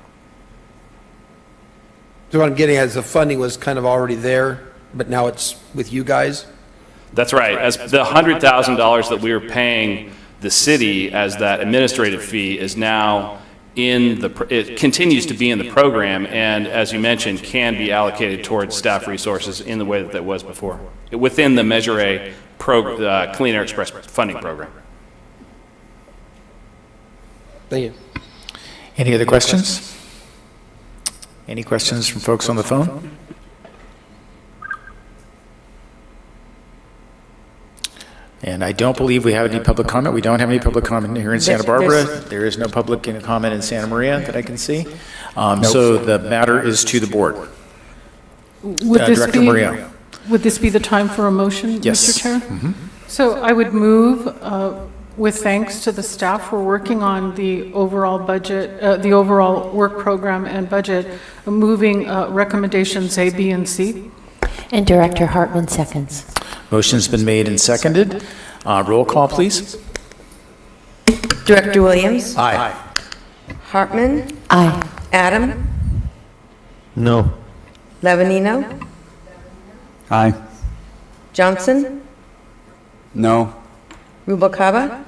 Speaker 12: So what I'm getting at is the funding was kind of already there, but now it's with you guys?
Speaker 10: That's right. As the $100,000 that we were paying the city as that administrative fee is now it continues to be in the program, and as you mentioned, can be allocated towards staff resources in the way that that was before, within the Measure A Clean Air Express funding program.
Speaker 12: Thank you.
Speaker 1: Any other questions? Any questions from folks on the phone? And I don't believe we have any public comment. We don't have any public comment here in Santa Barbara. There is no public comment in Santa Maria that I can see. So the matter is to the board. Director Murillo.
Speaker 3: Would this be the time for a motion,
Speaker 1: Yes.
Speaker 3: Mr. Chair?
Speaker 1: Mm-hmm.
Speaker 3: So I would move, with thanks to the staff for working on the overall budget, the overall work program and budget, moving recommendations A, B, and C.
Speaker 11: And Director Hartman seconds.
Speaker 1: Motion's been made and seconded. Roll call, please.
Speaker 2: Director Williams?
Speaker 1: Aye.
Speaker 2: Hartman?
Speaker 11: Aye.
Speaker 2: Adam?
Speaker 8: No.
Speaker 2: Levanino?
Speaker 4: Aye.
Speaker 2: Johnson?
Speaker 4: No.
Speaker 2: Rubalcaba?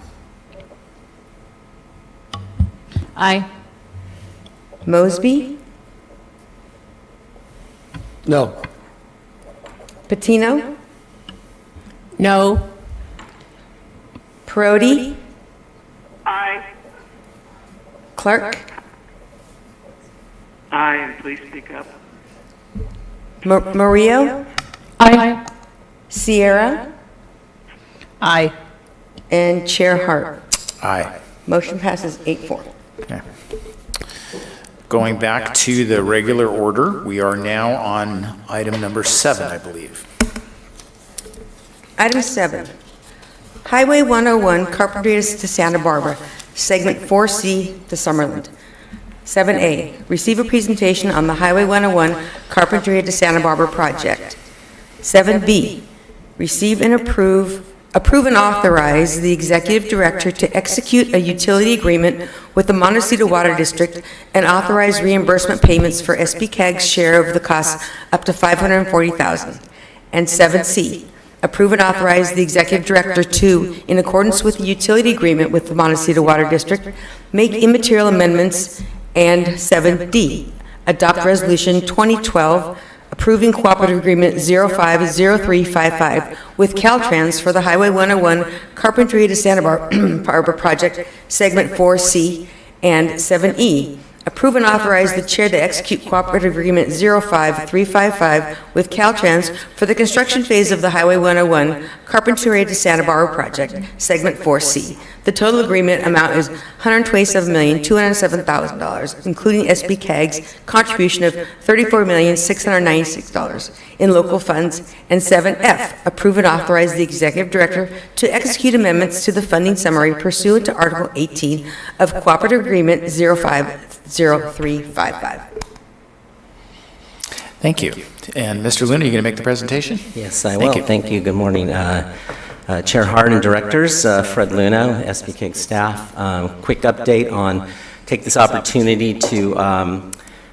Speaker 9: Aye.
Speaker 2: Mosby?
Speaker 12: No.
Speaker 2: Patino?
Speaker 9: No.
Speaker 2: Perotti?
Speaker 6: Aye.
Speaker 2: Clark?
Speaker 6: Aye, and please speak up.
Speaker 2: Murillo?
Speaker 3: Aye.
Speaker 2: Sierra?
Speaker 9: Aye.
Speaker 2: And Chair Hart.
Speaker 1: Aye.
Speaker 2: Motion passes 8-4.
Speaker 1: Okay. Going back to the regular order, we are now on item number 7, I believe.
Speaker 2: Item 7, Highway 101, Carpentry to Santa Barbara, Segment 4C to Summerland. 7A, receive a presentation on the Highway 101 Carpentry to Santa Barbara project. 7B, receive and approve and authorize the executive director to execute a utility agreement with the Montecito Water District and authorize reimbursement payments for SBCAG's share of the costs up to $540,000. And 7C, approve and authorize the executive director to, in accordance with the utility agreement with the Montecito Water District, make immaterial amendments. And 7D, adopt resolution 2012 approving cooperative agreement 050355 with Caltrans for the Highway 101 Carpentry to Santa Barbara project, segment 4C. And 7E, approve and authorize the chair to execute cooperative agreement 05355 with Caltrans for the construction phase of the Highway 101 Carpentry to Santa Barbara project, segment 4C. The total agreement amount is $127,207,000, including SBCAG's contribution of $34,696 in local funds. And 7F, approve and authorize the executive director to execute amendments to the funding summary pursuant to Article 18 of Cooperative Agreement 050355.
Speaker 1: Thank you. And Mr. Luna, are you going to make the presentation?
Speaker 13: Yes, I will. Thank you. Good morning, Chair Hart and directors, Fred Luna, SBCAG staff. Quick update on, take this opportunity to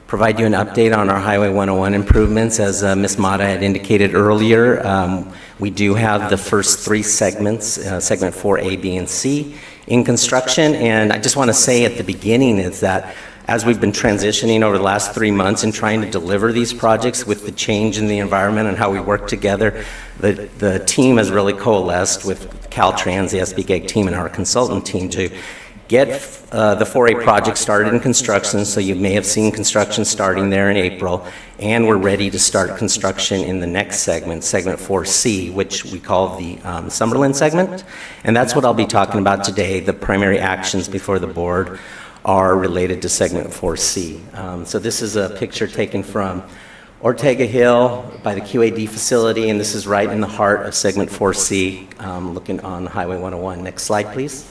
Speaker 13: provide you an update on our Highway 101 improvements. As Ms. Mata had indicated earlier, we do have the first 3 segments, segment 4A, B, and C, in construction. And I just want to say at the beginning is that as we've been transitioning over the last 3 months and trying to deliver these projects with the change in the environment and how we work together, the team has really coalesced with Caltrans, the SBCAG team, and our consultant team to get the 4A project started in construction. So you may have seen construction starting there in April, and we're ready to start construction in the next segment, segment 4C, which we call the Summerland segment. And that's what I'll be talking about today, the primary actions before the board are related to segment 4C. So this is a picture taken from Ortega Hill by the QAD facility, and this is right in the heart of segment 4C, looking on Highway 101. Next slide, please.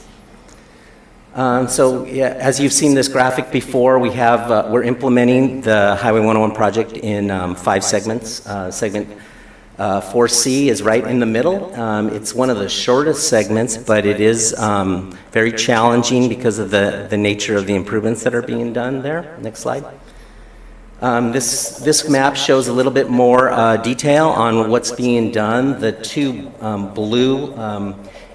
Speaker 13: So yeah, as you've seen this graphic before, we're implementing the Highway 101 project in 5 segments. Segment 4C is right in the middle. It's one of the shortest segments, but it is very challenging because of the nature of the improvements that are being done there. Next slide. This map shows a little bit more detail on what's being done. The 2 blue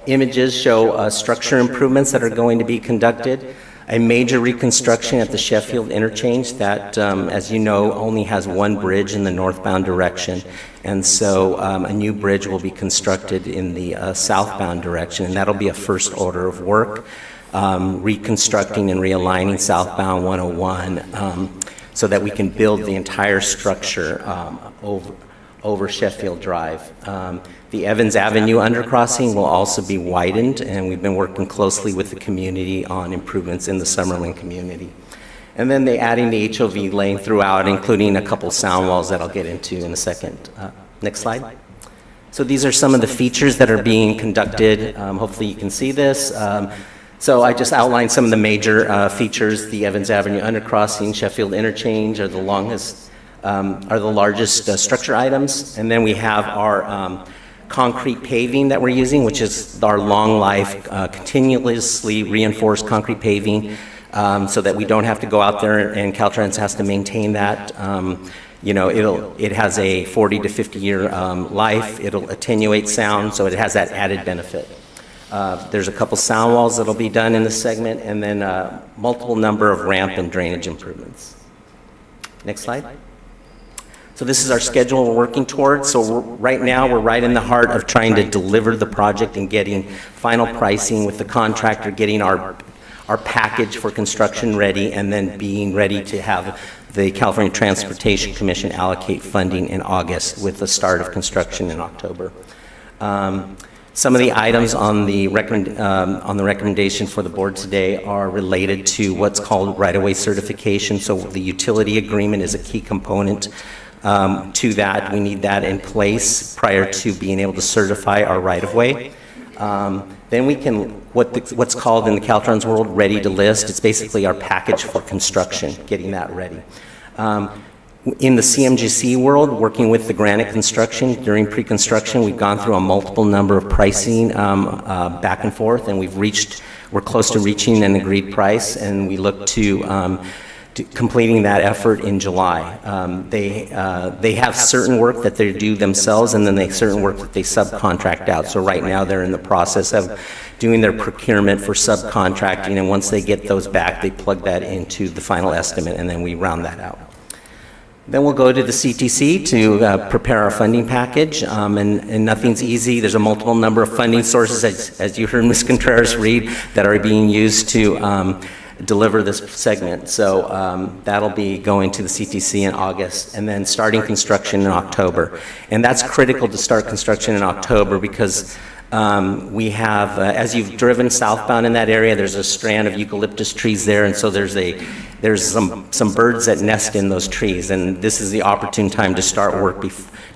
Speaker 13: images show structure improvements that are going to be conducted. A major reconstruction at the Sheffield interchange that, as you know, only has 1 bridge in the northbound direction. And so a new bridge will be constructed in the southbound direction, and that'll be a first order of work, reconstructing and realigning southbound 101 so that we can build the entire structure over Sheffield Drive. The Evans Avenue undercrossing will also be widened, and we've been working closely with the community on improvements in the Summerlin community. And then they adding the HOV lane throughout, including a couple sound walls that I'll get into in a second. Next slide. So these are some of the features that are being conducted. Hopefully you can see this. So I just outlined some of the major features. The Evans Avenue undercrossing, Sheffield interchange are the largest structure items. And then we have our concrete paving that we're using, which is our long life, continuously reinforced concrete paving, so that we don't have to go out there and Caltrans has to maintain that. You know, it has a 40 to 50 year life. It'll attenuate sound, so it has that added benefit. There's a couple sound walls that'll be done in this segment, and then multiple number of ramp and drainage improvements. Next slide. So this is our schedule we're working towards. So right now, we're right in the heart of trying to deliver the project and getting final pricing with the contractor, getting our package for construction ready, and then being ready to have the California Transportation Commission allocate funding in August with the start of construction in October. Some of the items on the recommendation for the board today are related to what's called right-of-way certification. So the utility agreement is a key component to that. We need that in place prior to being able to certify our right-of-way. Then we can, what's called in the Caltrans world, ready to list. It's basically our package for construction, getting that ready. In the CMGC world, working with the Granite Construction during pre-construction, we've gone through a multiple number of pricing back and forth, and we're close to reaching an agreed price, and we look to completing that effort in July. They have certain work that they do themselves, and then they certain work that they subcontract out. So right now they're in the process of doing their procurement for subcontracting, and once they get those back, they plug that into the final estimate, and then we round that out. Then we'll go to the CTC to prepare our funding package, and nothing's easy. There's a multiple number of funding sources, as you heard Ms. Contreras read, that are being used to deliver this segment. So that'll be going to the CTC in August, and then starting construction in October. And that's critical to start construction in October because we have, as you've driven southbound in that area, there's a strand of eucalyptus trees there, and so there's some birds that nest in those trees, and this is the opportune time to start work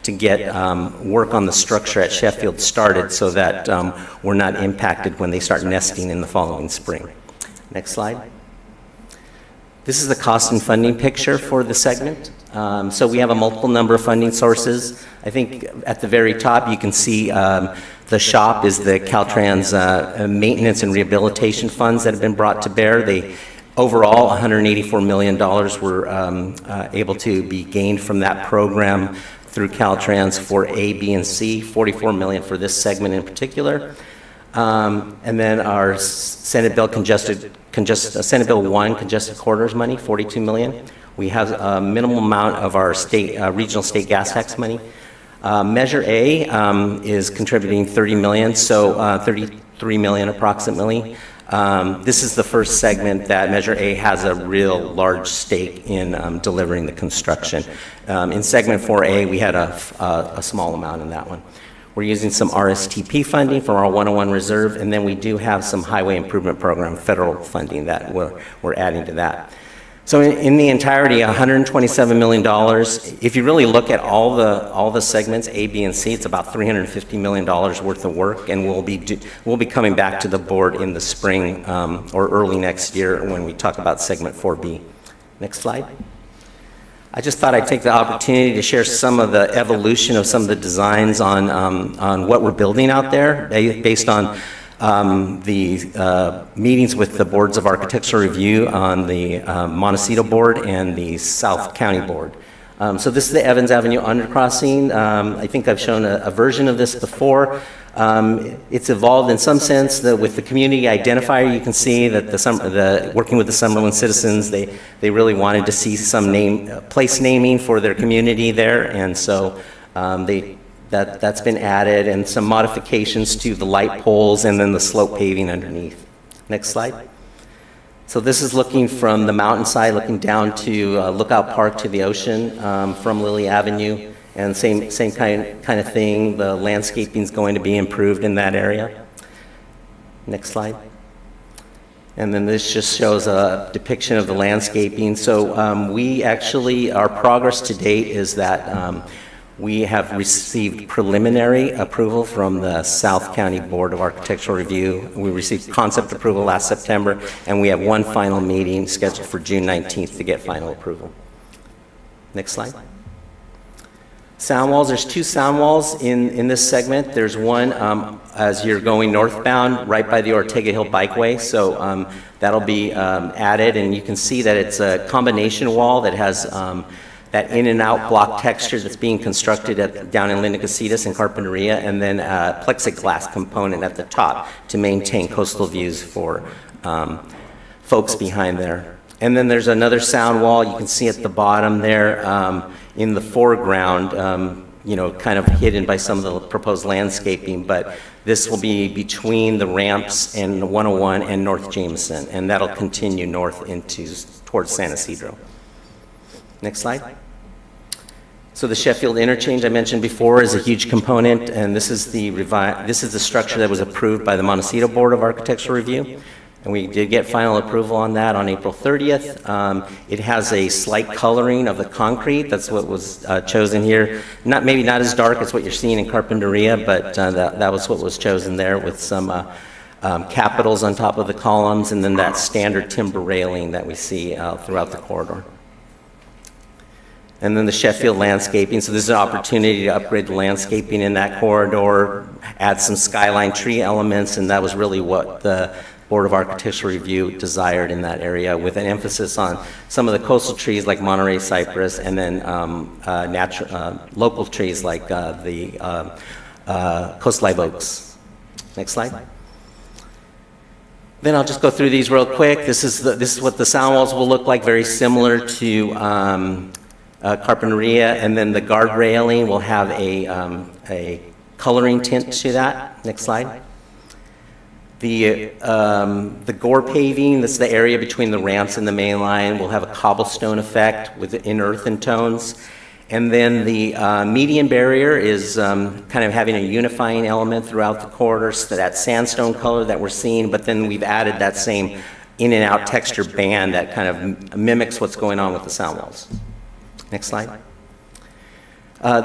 Speaker 13: to get work on the structure at Sheffield started so that we're not impacted when they start nesting in the following spring. Next slide. This is the cost and funding picture for the segment. So we have a multiple number of funding sources. I think at the very top you can see the shop is the Caltrans maintenance and rehabilitation funds that have been brought to bear. Overall, $184 million were able to be gained from that program through Caltrans for A, B, and C, $44 million for this segment in particular. And then our Senate Bill Senate Bill 1 congested corridors money, $42 million. We have a minimal amount of our regional state gas tax money. Measure A is contributing $30 million, so $33 million approximately. This is the first segment that Measure A has a real large stake in delivering the construction. In segment 4A, we had a small amount in that one. We're using some RSTP funding from our 101 reserve, and then we do have some highway improvement program federal funding that we're adding to that. So in the entirety, $127 million. If you really look at all the segments, A, B, and C, it's about $350 million worth of work, and we'll be coming back to the board in the spring or early next year when we talk about segment 4B. Next slide. I just thought I'd take the opportunity to share some of the evolution of some of the designs on what we're building out there based on the meetings with the boards of architectural review on the Montecito board and the South County board. So this is the Evans Avenue undercrossing. I think I've shown a version of this before. It's evolved in some sense that with the community identifier, you can see that working with the Summerlin citizens, they really wanted to see some place naming for their community there, and so that's been added, and some modifications to the light poles and then the slope paving underneath. Next slide. So this is looking from the mountainside, looking down to Lookout Park to the ocean from Lily Avenue, and same kind of thing. The landscaping is going to be improved in that area. Next slide. And then this just shows a depiction of the landscaping. So our progress to date is that we have received preliminary approval from the South County Board of Architectural Review. We received concept approval last September, and we have one final meeting scheduled for June 19th to get final approval. Next slide. Sound walls, there's two sound walls in this segment. There's one as you're going northbound right by the Ortega Hill Bikeway, so that'll be added, and you can see that it's a combination wall that has that in and out block texture that's being constructed down in Linda Casitas and Carpinteria, and then a plexiglass component at the top to maintain coastal views for folks behind there. And then there's another sound wall you can see at the bottom there in the foreground, kind of hidden by some of the proposed landscaping, but this will be between the ramps and 101 and North Jameson, and that'll continue north towards San Isidro. Next slide. So the Sheffield interchange I mentioned before is a huge component, and this is the structure that was approved by the Montecito Board of Architectural Review, and we did get final approval on that on April 30th. It has a slight coloring of the concrete. That's what was chosen here. Maybe not as dark as what you're seeing in Carpinteria, but that was what was chosen there, with some capitals on top of the columns, and then that standard timber railing that we see throughout the corridor. And then the Sheffield landscaping. So this is an opportunity to upgrade the landscaping in that corridor, add some skyline tree elements, and that was really what the Board of Architectural Review desired in that area, with an emphasis on some of the coastal trees like Monterey cypress, and then local trees like the coast live oaks. Next slide. Then I'll just go through these real quick. This is what the sound walls will look like, very similar to Carpinteria, and then the guard railing will have a coloring tint to that. Next slide. The gore paving, this is the area between the ramps and the main line, will have a cobblestone effect in earthen tones. And then the median barrier is kind of having a unifying element throughout the corridor, so that sandstone color that we're seeing, but then we've added that same in and out texture band that kind of mimics what's going on with the sound walls. Next slide.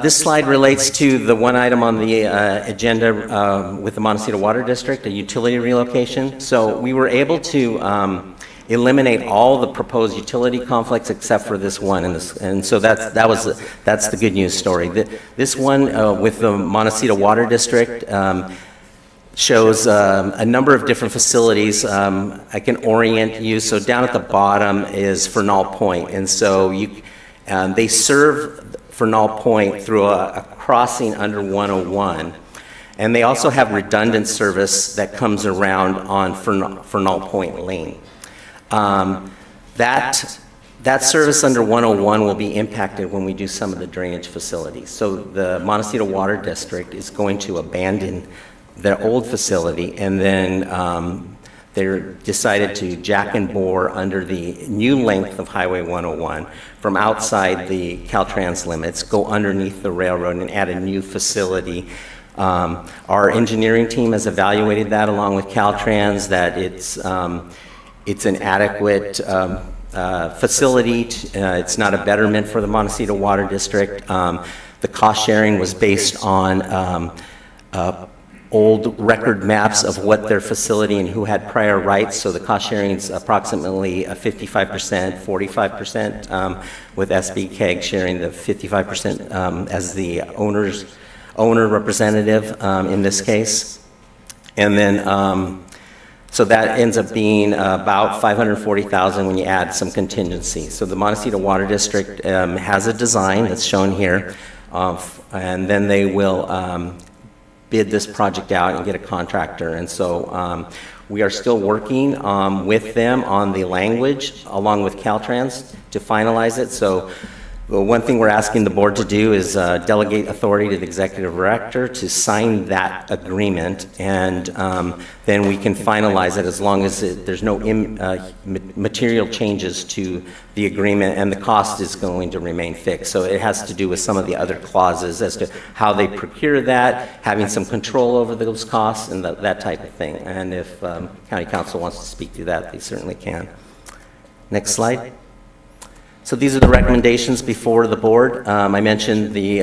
Speaker 13: This slide relates to the one item on the agenda with the Montecito Water District, a utility relocation. So we were able to eliminate all the proposed utility conflicts except for this one, and so that's the good news story. This one with the Montecito Water District shows a number of different facilities. I can orient you. So down at the bottom is Fernald Point, and so they serve Fernald Point through a crossing under 101, and they also have redundant service that comes around on Fernald Point Lane. That service under 101 will be impacted when we do some of the drainage facilities. So the Montecito Water District is going to abandon their old facility, and then they decided to jack and bore under the new length of Highway 101 from outside the Caltrans limits, go underneath the railroad and add a new facility Our engineering team has evaluated that along with Caltrans, that it's an adequate facility. It's not a betterment for the Montecito Water District. The cost sharing was based on old record maps of what their facility and who had prior rights. So the cost sharing is approximately 55%, 45%, with SBCAG sharing the 55% as the owner representative in this case. And then, so that ends up being about $540,000 when you add some contingency. So the Montecito Water District has a design that's shown here, and then they will bid this project out and get a contractor. And so we are still working with them on the language along with Caltrans to finalize it. So well, one thing we're asking the board to do is delegate authority to the executive director to sign that agreement, and then we can finalize it as long as there's no material changes to the agreement, and the cost is going to remain fixed. So it has to do with some of the other clauses as to how they procure that, having some control over those costs, and that type of thing. And if county council wants to speak to that, they certainly can. Next slide. So these are the recommendations before the board. I mentioned the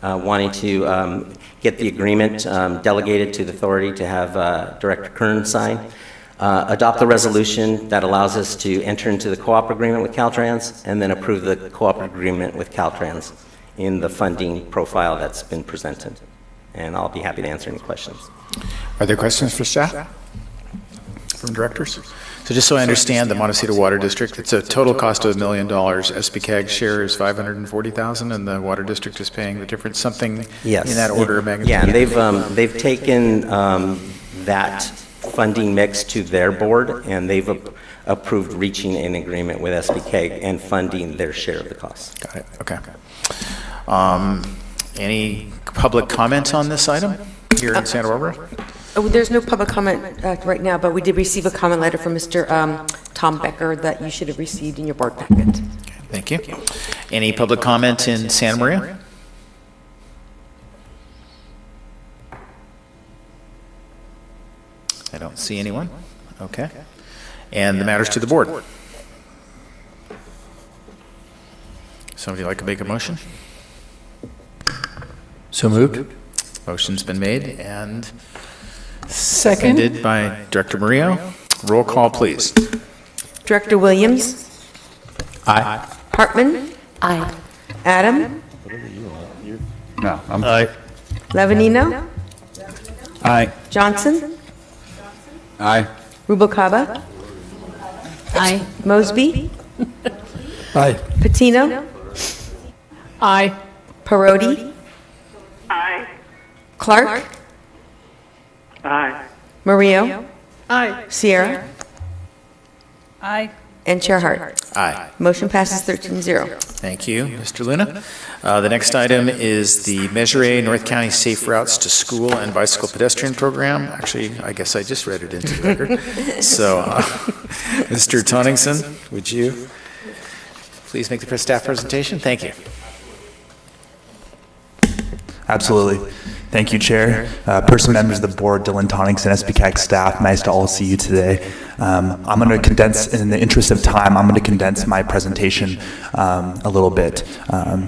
Speaker 13: wanting to get the agreement delegated to the authority to have Director Kern sign. Adopt the resolution that allows us to enter into the co-op agreement with Caltrans, and then approve the co-op agreement with Caltrans in the funding profile that's been presented. And I'll be happy to answer any questions.
Speaker 1: Are there questions for staff from directors? So just so I understand, the Montecito Water District, it's a total cost of $1 million. SBCAG share is $540,000, and the water district is paying the difference, something
Speaker 13: Yes.
Speaker 1: in that order of magnitude?
Speaker 13: Yeah, and they've taken that funding mix to their board, and they've approved reaching an agreement with SBCAG and funding their share of the costs.
Speaker 1: Got it, okay. Any public comments on this item here in Santa Barbara?
Speaker 2: Oh, there's no public comment right now, but we did receive a comment letter from Mr. Tom Becker that you should have received in your board packet.
Speaker 1: Thank you. Any public comment in Santa Maria? I don't see anyone. Okay. And the matters to the board. Somebody like to make a motion?
Speaker 14: So moved.
Speaker 1: Motion's been made and
Speaker 3: Second.
Speaker 1: seconded by Director Murillo. Roll call, please.
Speaker 2: Director Williams?
Speaker 14: Aye.
Speaker 2: Hartman?
Speaker 11: Aye.
Speaker 2: Adam?
Speaker 4: No, I'm
Speaker 8: Aye.
Speaker 2: Levanino?
Speaker 14: Aye.
Speaker 2: Johnson?
Speaker 14: Aye.
Speaker 2: Rubalcaba?
Speaker 9: Aye.
Speaker 2: Mosby?
Speaker 12: Aye.
Speaker 2: Patino?
Speaker 3: Aye.
Speaker 2: Parodi?
Speaker 6: Aye.
Speaker 2: Clark?
Speaker 6: Aye.
Speaker 2: Murillo?
Speaker 3: Aye.
Speaker 2: Sierra?
Speaker 9: Aye.
Speaker 2: And Chair Hart.
Speaker 1: Aye.
Speaker 2: Motion passes 13-0.
Speaker 1: Thank you, Mr. Luna. The next item is the Measure A North County Safe Routes to School and Bicycle Pedestrian Program. Actually, I guess I just read it into the record. So, Mr. Toningson, would you please make the staff presentation? Thank you.
Speaker 14: Absolutely. Thank you, Chair. Person members of the board, Dylan Toningson, SBCAG staff, nice to all see you today. I'm going to condense, in the interest of time, I'm going to condense my presentation a little bit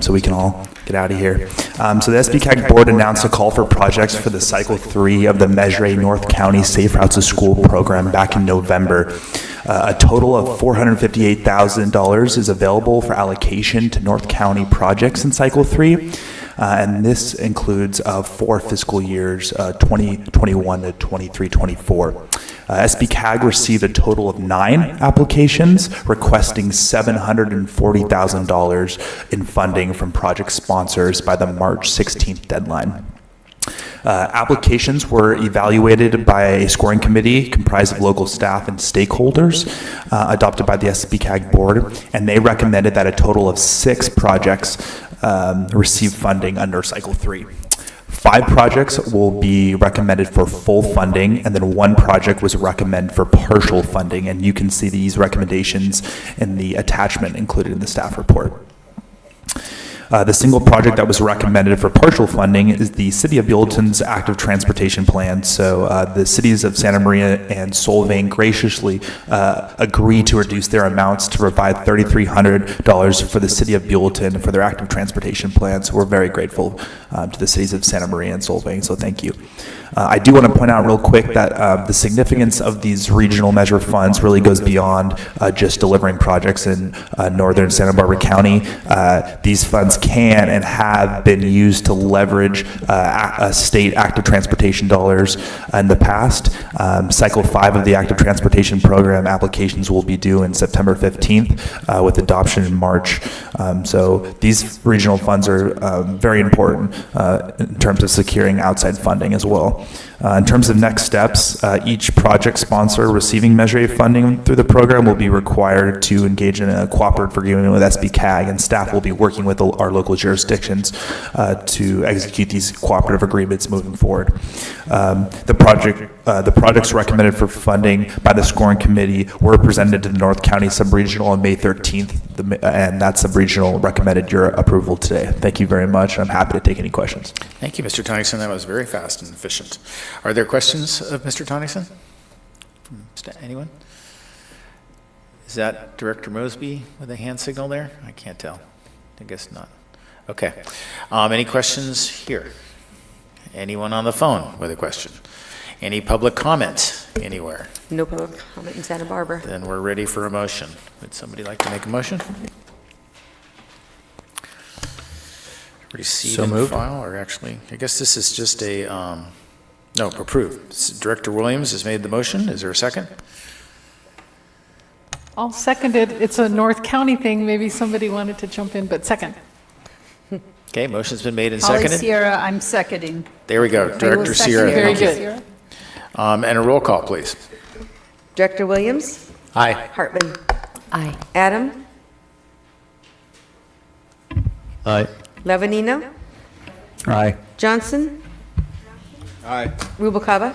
Speaker 14: so we can all get out of here. So the SBCAG board announced a call for projects for the Cycle 3 of the Measure A North County Safe Routes to School program back in November. A total of $458,000 is available for allocation to North County projects in Cycle 3. And this includes 4 fiscal years, 2021 to 23-24. SBCAG received a total of 9 applications requesting $740,000 in funding from project sponsors by the March 16th deadline. Applications were evaluated by a scoring committee comprised of local staff and stakeholders adopted by the SBCAG board, and they recommended that a total of 6 projects receive funding under Cycle 3. 5 projects will be recommended for full funding, and then 1 project was recommended for partial funding, and you can see these recommendations in the attachment included in the staff report. The single project that was recommended for partial funding is the City of Buellton's active transportation plan. So the cities of Santa Maria and Solvang graciously agreed to reduce their amounts to provide $3,300 for the City of Buellton for their active transportation plan. So we're very grateful to the cities of Santa Maria and Solvang, so thank you. I do want to point out real quick that the significance of these regional measure funds really goes beyond just delivering projects in northern Santa Barbara County. These funds can and have been used to leverage state active transportation dollars in the past. Cycle 5 of the active transportation program applications will be due in September 15th with adoption in March. So these regional funds are very important in terms of securing outside funding as well. In terms of next steps, each project sponsor receiving Measure A funding through the program will be required to engage in a cooperative agreement with SBCAG, and staff will be working with our local jurisdictions to execute these cooperative agreements moving forward. The projects recommended for funding by the scoring committee were presented to the North County Subregional on May 13th, and that subregional recommended your approval today. Thank you very much. I'm happy to take any questions.
Speaker 1: Thank you, Mr. Tonningson. That was very fast and efficient. Are there questions of Mr. Tonningson? Anyone? Is that Director Mosby with a hand signal there? I can't tell. I guess not. Okay. Any questions here? Anyone on the phone with a question? Any public comment anywhere?
Speaker 2: No public comment in Santa Barbara.
Speaker 1: Then we're ready for a motion. Would somebody like to make a motion? Receive and file, or actually, I guess this is just a, no, approve. Director Williams has made the motion. Is there a second?
Speaker 3: I'll second it. It's a North County thing. Maybe somebody wanted to jump in, but second.
Speaker 1: Okay, motion's been made and
Speaker 9: Holly
Speaker 1: seconded.
Speaker 9: Sierra, I'm seconding.
Speaker 1: There we go, Director Sierra.
Speaker 3: Very
Speaker 1: thank you.
Speaker 3: good.
Speaker 1: And a roll call, please.
Speaker 2: Director Williams?
Speaker 1: Aye.
Speaker 2: Hartman?
Speaker 11: Aye.
Speaker 2: Adam?
Speaker 8: Aye.
Speaker 2: Levanino?
Speaker 4: Aye.
Speaker 2: Johnson?
Speaker 12: Aye.
Speaker 2: Rubalcaba?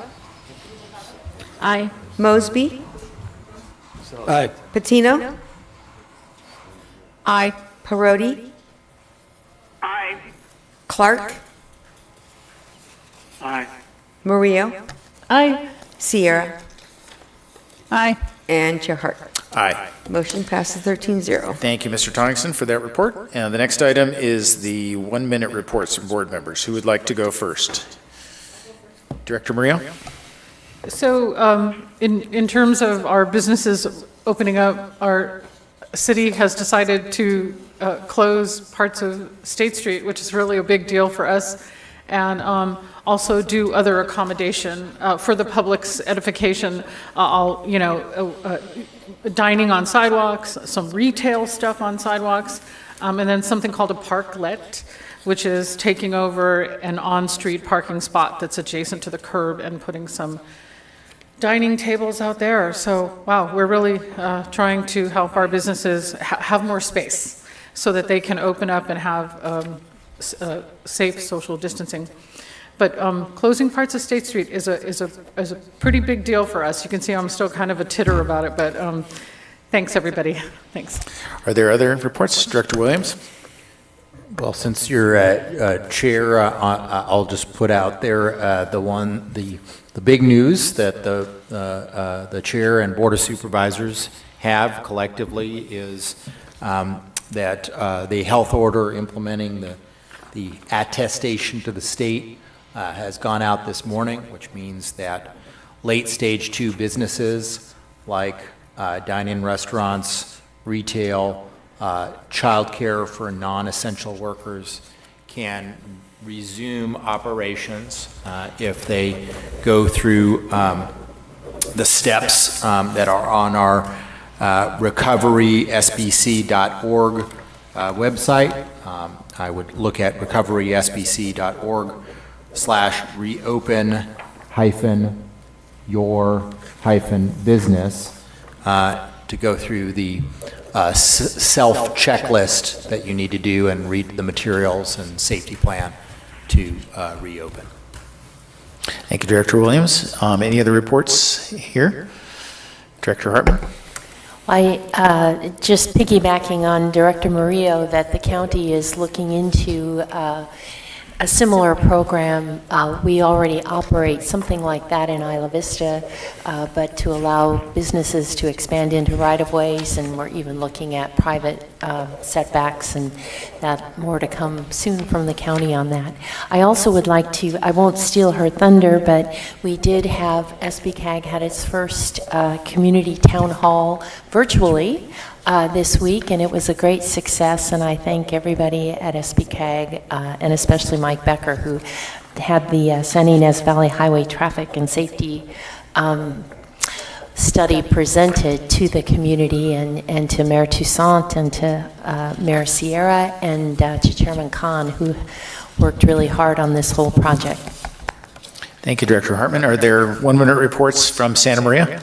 Speaker 9: Aye.
Speaker 2: Mosby?
Speaker 12: Aye.
Speaker 2: Patino?
Speaker 9: Aye.
Speaker 2: Parodi?
Speaker 6: Aye.
Speaker 2: Clark?
Speaker 6: Aye.
Speaker 2: Murillo?
Speaker 3: Aye.
Speaker 2: Sierra?
Speaker 9: Aye.
Speaker 2: And Chair Hart.
Speaker 1: Aye.
Speaker 2: Motion passes 13-0.
Speaker 1: Thank you, Mr. Tonningson, for that report. And the next item is the 1-minute reports from board members. Who would like to go first? Director Murillo?
Speaker 3: So in terms of our businesses opening up, our city has decided to close parts of State Street, which is really a big deal for us, and also do other accommodation for the public's edification. Dining on sidewalks, some retail stuff on sidewalks, and then something called a parklet, which is taking over an on-street parking spot that's adjacent to the curb and putting some dining tables out there. So, wow, we're really trying to help our businesses have more space so that they can open up and have safe social distancing. But closing parts of State Street is a pretty big deal for us. You can see I'm still kind of a titter about it, but thanks, everybody. Thanks.
Speaker 1: Are there other reports? Director Williams?
Speaker 15: Well, since you're chair, I'll just put out there the big news that the chair and board of supervisors have collectively is that the health order implementing the attestation to the state has gone out this morning, which means that late stage 2 businesses like dine-in restaurants, retail, childcare for non-essential workers can resume operations if they go through the steps that are on our recoverysbc.org website. I would look at recoverysbc.org/reopen-your-business to go through the self-checklist that you need to do and read the materials and safety plan to reopen.
Speaker 1: Thank you, Director Williams. Any other reports here? Director Hartman?
Speaker 11: Just piggybacking on Director Murillo, that the county is looking into a similar program. We already operate something like that in Isla Vista, but to allow businesses to expand into right-of-ways, and we're even looking at private setbacks, and that more to come soon from the county on that. I also would like to, I won't steal her thunder, but we did have, SBCAG had its first community town hall virtually this week, and it was a great success, and I thank everybody at SBCAG, and especially Mike Becker, who had the San Ynez Valley Highway Traffic and Safety study presented to the community, and to Mayor Toussaint, and to Mayor Sierra, and to Chairman Khan, who worked really hard on this whole project.
Speaker 1: Thank you, Director Hartman. Are there 1-minute reports from Santa Maria?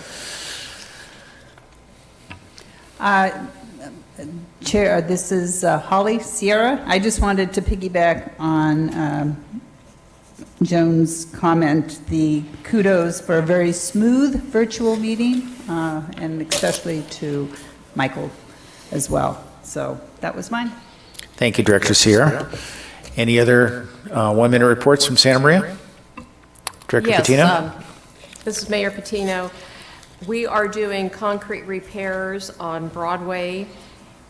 Speaker 9: Chair, this is Holly Sierra. I just wanted to piggyback on Joan's comment, the kudos for a very smooth virtual meeting, and especially to Michael as well. So that was mine.
Speaker 1: Thank you, Director Sierra. Any other 1-minute reports from Santa Maria? Director Patino?
Speaker 16: This is Mayor Patino. We are doing concrete repairs on Broadway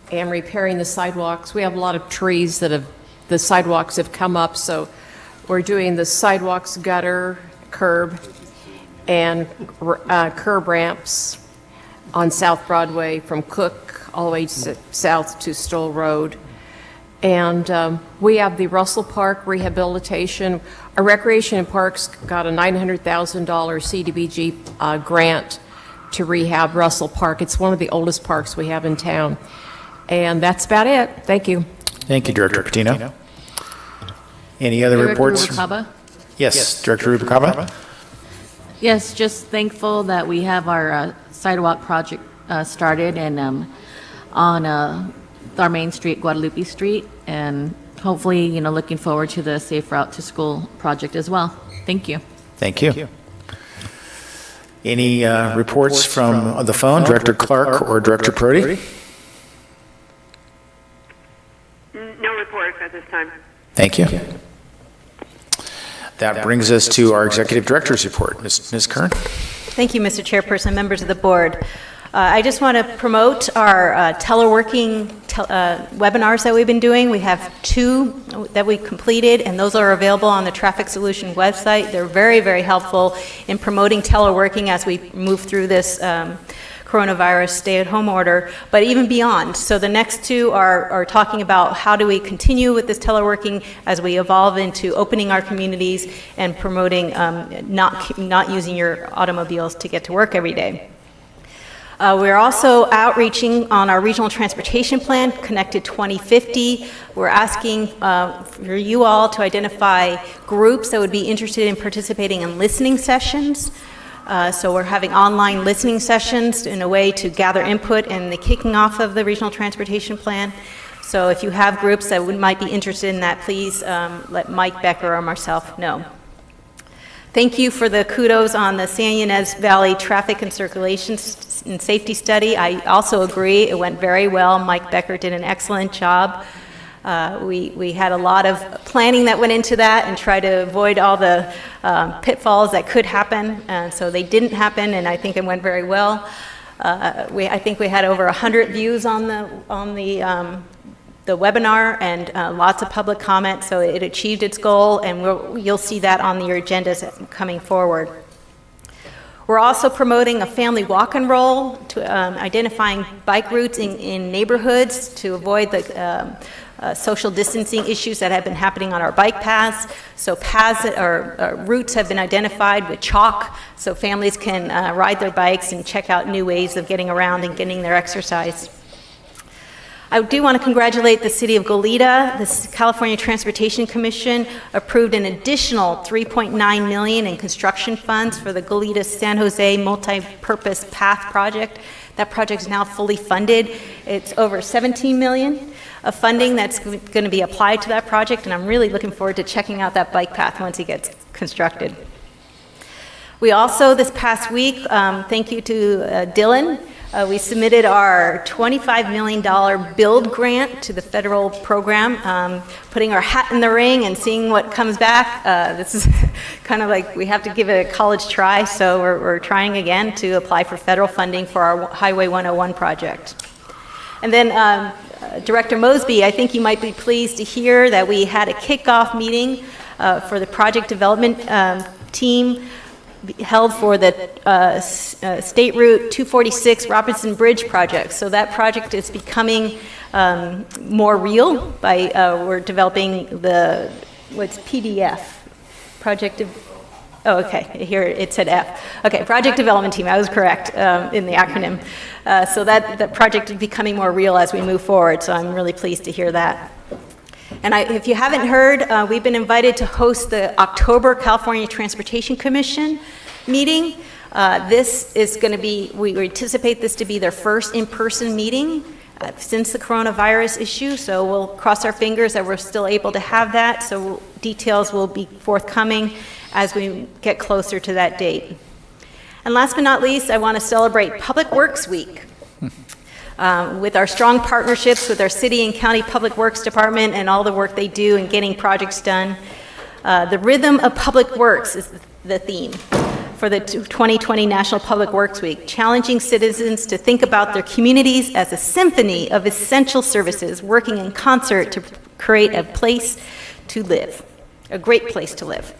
Speaker 16: and repairing the sidewalks. We have a lot of trees that the sidewalks have come up, so we're doing the sidewalks, gutter, curb, and curb ramps on South Broadway from Cook all the way south to Stoll Road. And we have the Russell Park rehabilitation. Our Recreation and Parks got a $900,000 CDBG grant to rehab Russell Park. It's one of the oldest parks we have in town. And that's about it. Thank you.
Speaker 1: Thank you, Director Patino. Any other reports?
Speaker 17: Rubalcaba?
Speaker 1: Yes, Director Rubalcaba.
Speaker 17: Yes, just thankful that we have our sidewalk project started, and on our main street, Guadalupe Street, and hopefully, looking forward to the Safe Route to School project as well. Thank you.
Speaker 1: Thank you. Any reports from the phone, Director Clark or Director Prodi?
Speaker 6: No reports at this time.
Speaker 1: Thank you. That brings us to our Executive Director's report. Ms. Kern?
Speaker 5: Thank you, Mr. Chairperson, members of the board. I just want to promote our teleworking webinars that we've been doing. We have 2 that we completed, and those are available on the Traffic Solution website. They're very, very helpful in promoting teleworking as we move through this coronavirus stay-at-home order, but even beyond. So the next 2 are talking about how do we continue with this teleworking as we evolve into opening our communities and promoting not using your automobiles to get to work every day. We're also outreaching on our regional transportation plan, Connected 2050. We're asking for you all to identify groups that would be interested in participating in listening sessions. So we're having online listening sessions in a way to gather input in the kicking off of the regional transportation plan. So if you have groups that might be interested in that, please let Mike Becker or myself know. Thank you for the kudos on the San Ynez Valley Traffic and Circulation and Safety Study. I also agree, it went very well. Mike Becker did an excellent job. We had a lot of planning that went into that and tried to avoid all the pitfalls that could happen. So they didn't happen, and I think it went very well. I think we had over 100 views on the webinar, and lots of public comment, so it achieved its goal, and you'll see that on your agendas coming forward. We're also promoting a family walk and roll to identifying bike routes in neighborhoods to avoid the social distancing issues that have been happening on our bike paths. So paths or routes have been identified with chalk, so families can ride their bikes and check out new ways of getting around and getting their exercise. I do want to congratulate the City of Goleta. The California Transportation Commission approved an additional $3.9 million in construction funds for the Goleta San Jose Multi-Purpose Path Project. That project is now fully funded. It's over $17 million of funding that's going to be applied to that project, and I'm really looking forward to checking out that bike path once it gets constructed. We also, this past week, thank you to Dylan, We submitted our $25 million build grant to the federal program, putting our hat in the ring and seeing what comes back. This is kind of like we have to give it a college try, so we're trying again to apply for federal funding for our Highway 101 project. And then Director Mosby, I think you might be pleased to hear that we had a kickoff meeting for the project development team held for the State Route 246 Robinson Bridge project. So that project is becoming more real by we're developing the what's PDF project. Oh, okay. Here it said F. Okay, project development team. I was correct in the acronym. So that project is becoming more real as we move forward. So I'm really pleased to hear that. And if you haven't heard, we've been invited to host the October California Transportation Commission meeting. This is going to be, we anticipate this to be their first in-person meeting since the coronavirus issue, so we'll cross our fingers that we're still able to have that, so details will be forthcoming as we get closer to that date. And last but not least, I want to celebrate Public Works Week. With our strong partnerships with our city and county public works department and all the work they do in getting projects done. The rhythm of public works is the theme for the 2020 National Public Works Week, challenging citizens to think about their communities as a symphony of essential services working in concert to create a place to live, a great place to live.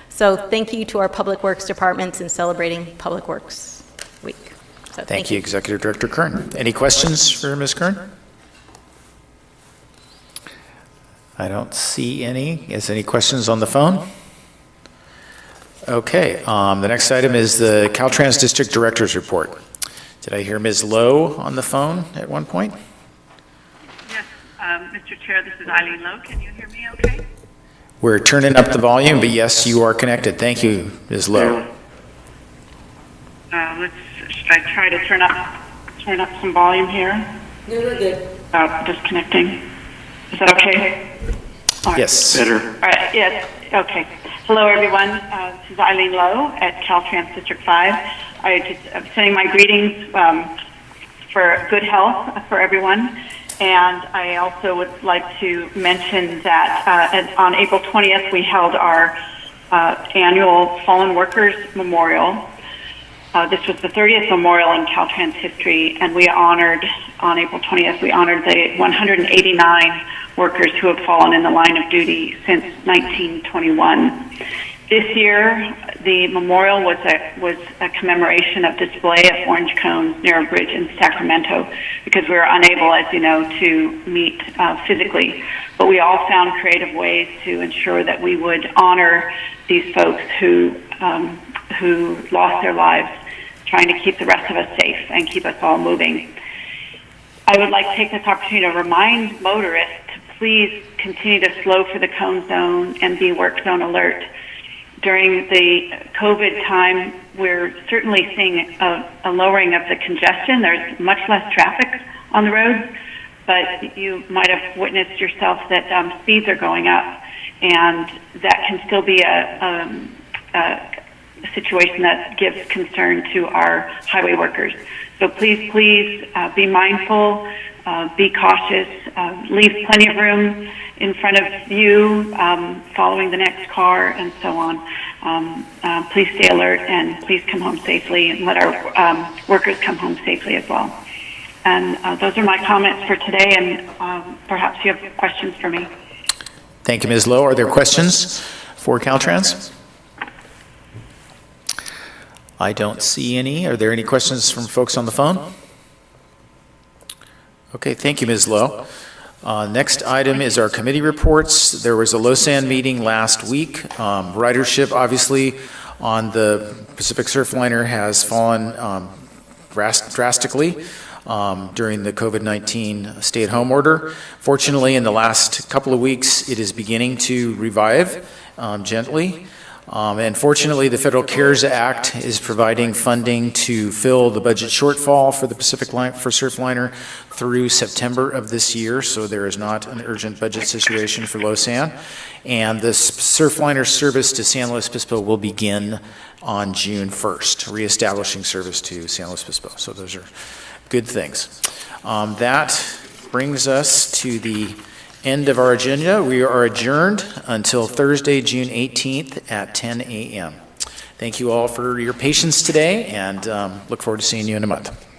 Speaker 5: So thank you to our public works departments in celebrating Public Works Week. So
Speaker 1: Thank you, Executive Director Kern. Any questions for Ms. Kern? I don't see any. Is any questions on the phone? Okay, the next item is the Caltrans District Director's Report. Did I hear Ms. Lowe on the phone at one point?
Speaker 6: Yes, Mr. Chair, this is Eileen Lowe. Can you hear me okay?
Speaker 1: We're turning up the volume, but yes, you are connected. Thank you, Ms. Lowe.
Speaker 6: Should I try to turn up some volume here?
Speaker 2: No, we're good.
Speaker 6: Disconnecting. Is that okay? All right.
Speaker 1: Yes.
Speaker 6: Better. All right, yes, okay. Hello, everyone. This is Eileen Lowe at Caltrans District 5. I'm sending my greetings for good health for everyone. And I also would like to mention that on April 20th, we held our annual Fallen Workers Memorial. This was the 30th memorial in Caltrans history, and we honored, on April 20th, we honored the 189 workers who have fallen in the line of duty since 1921. This year, the memorial was a commemoration of display of orange cones near a bridge in Sacramento, because we were unable, as you know, to meet physically. But we all found creative ways to ensure that we would honor these folks who lost their lives trying to keep the rest of us safe and keep us all moving. I would like to take this opportunity to remind motorists to please continue to slow for the cone zone and be work zone alert. During the COVID time, we're certainly seeing a lowering of the congestion. There's much less traffic on the roads, but you might have witnessed yourself that speeds are going up, and that can still be a situation that gives concern to our highway workers. So please be mindful, be cautious, leave plenty of room in front of you, following the next car, and so on. Please stay alert, and please come home safely, and let our workers come home safely as well. And those are my comments for today, and perhaps you have questions for me.
Speaker 1: Thank you, Ms. Lowe. Are there questions for Caltrans? I don't see any. Are there any questions from folks on the phone? Okay, thank you, Ms. Lowe. Next item is our committee reports. There was a LoSAN meeting last week. Ridership, obviously, on the Pacific Surfliner has fallen drastically during the COVID-19 stay-at-home order. Fortunately, in the last couple of weeks, it is beginning to revive gently. And fortunately, the Federal CARES Act is providing funding to fill the budget shortfall for the Pacific Surfliner through September of this year, so there is not an urgent budget situation for LoSAN. And the Surfliner service to San Luis Obispo will begin on June 1st, reestablishing service to San Luis Obispo. So those are good things. That brings us to the end of our agenda. We are adjourned until Thursday, June 18th at 10 a.m. Thank you all for your patience today, and look forward to seeing you in a month.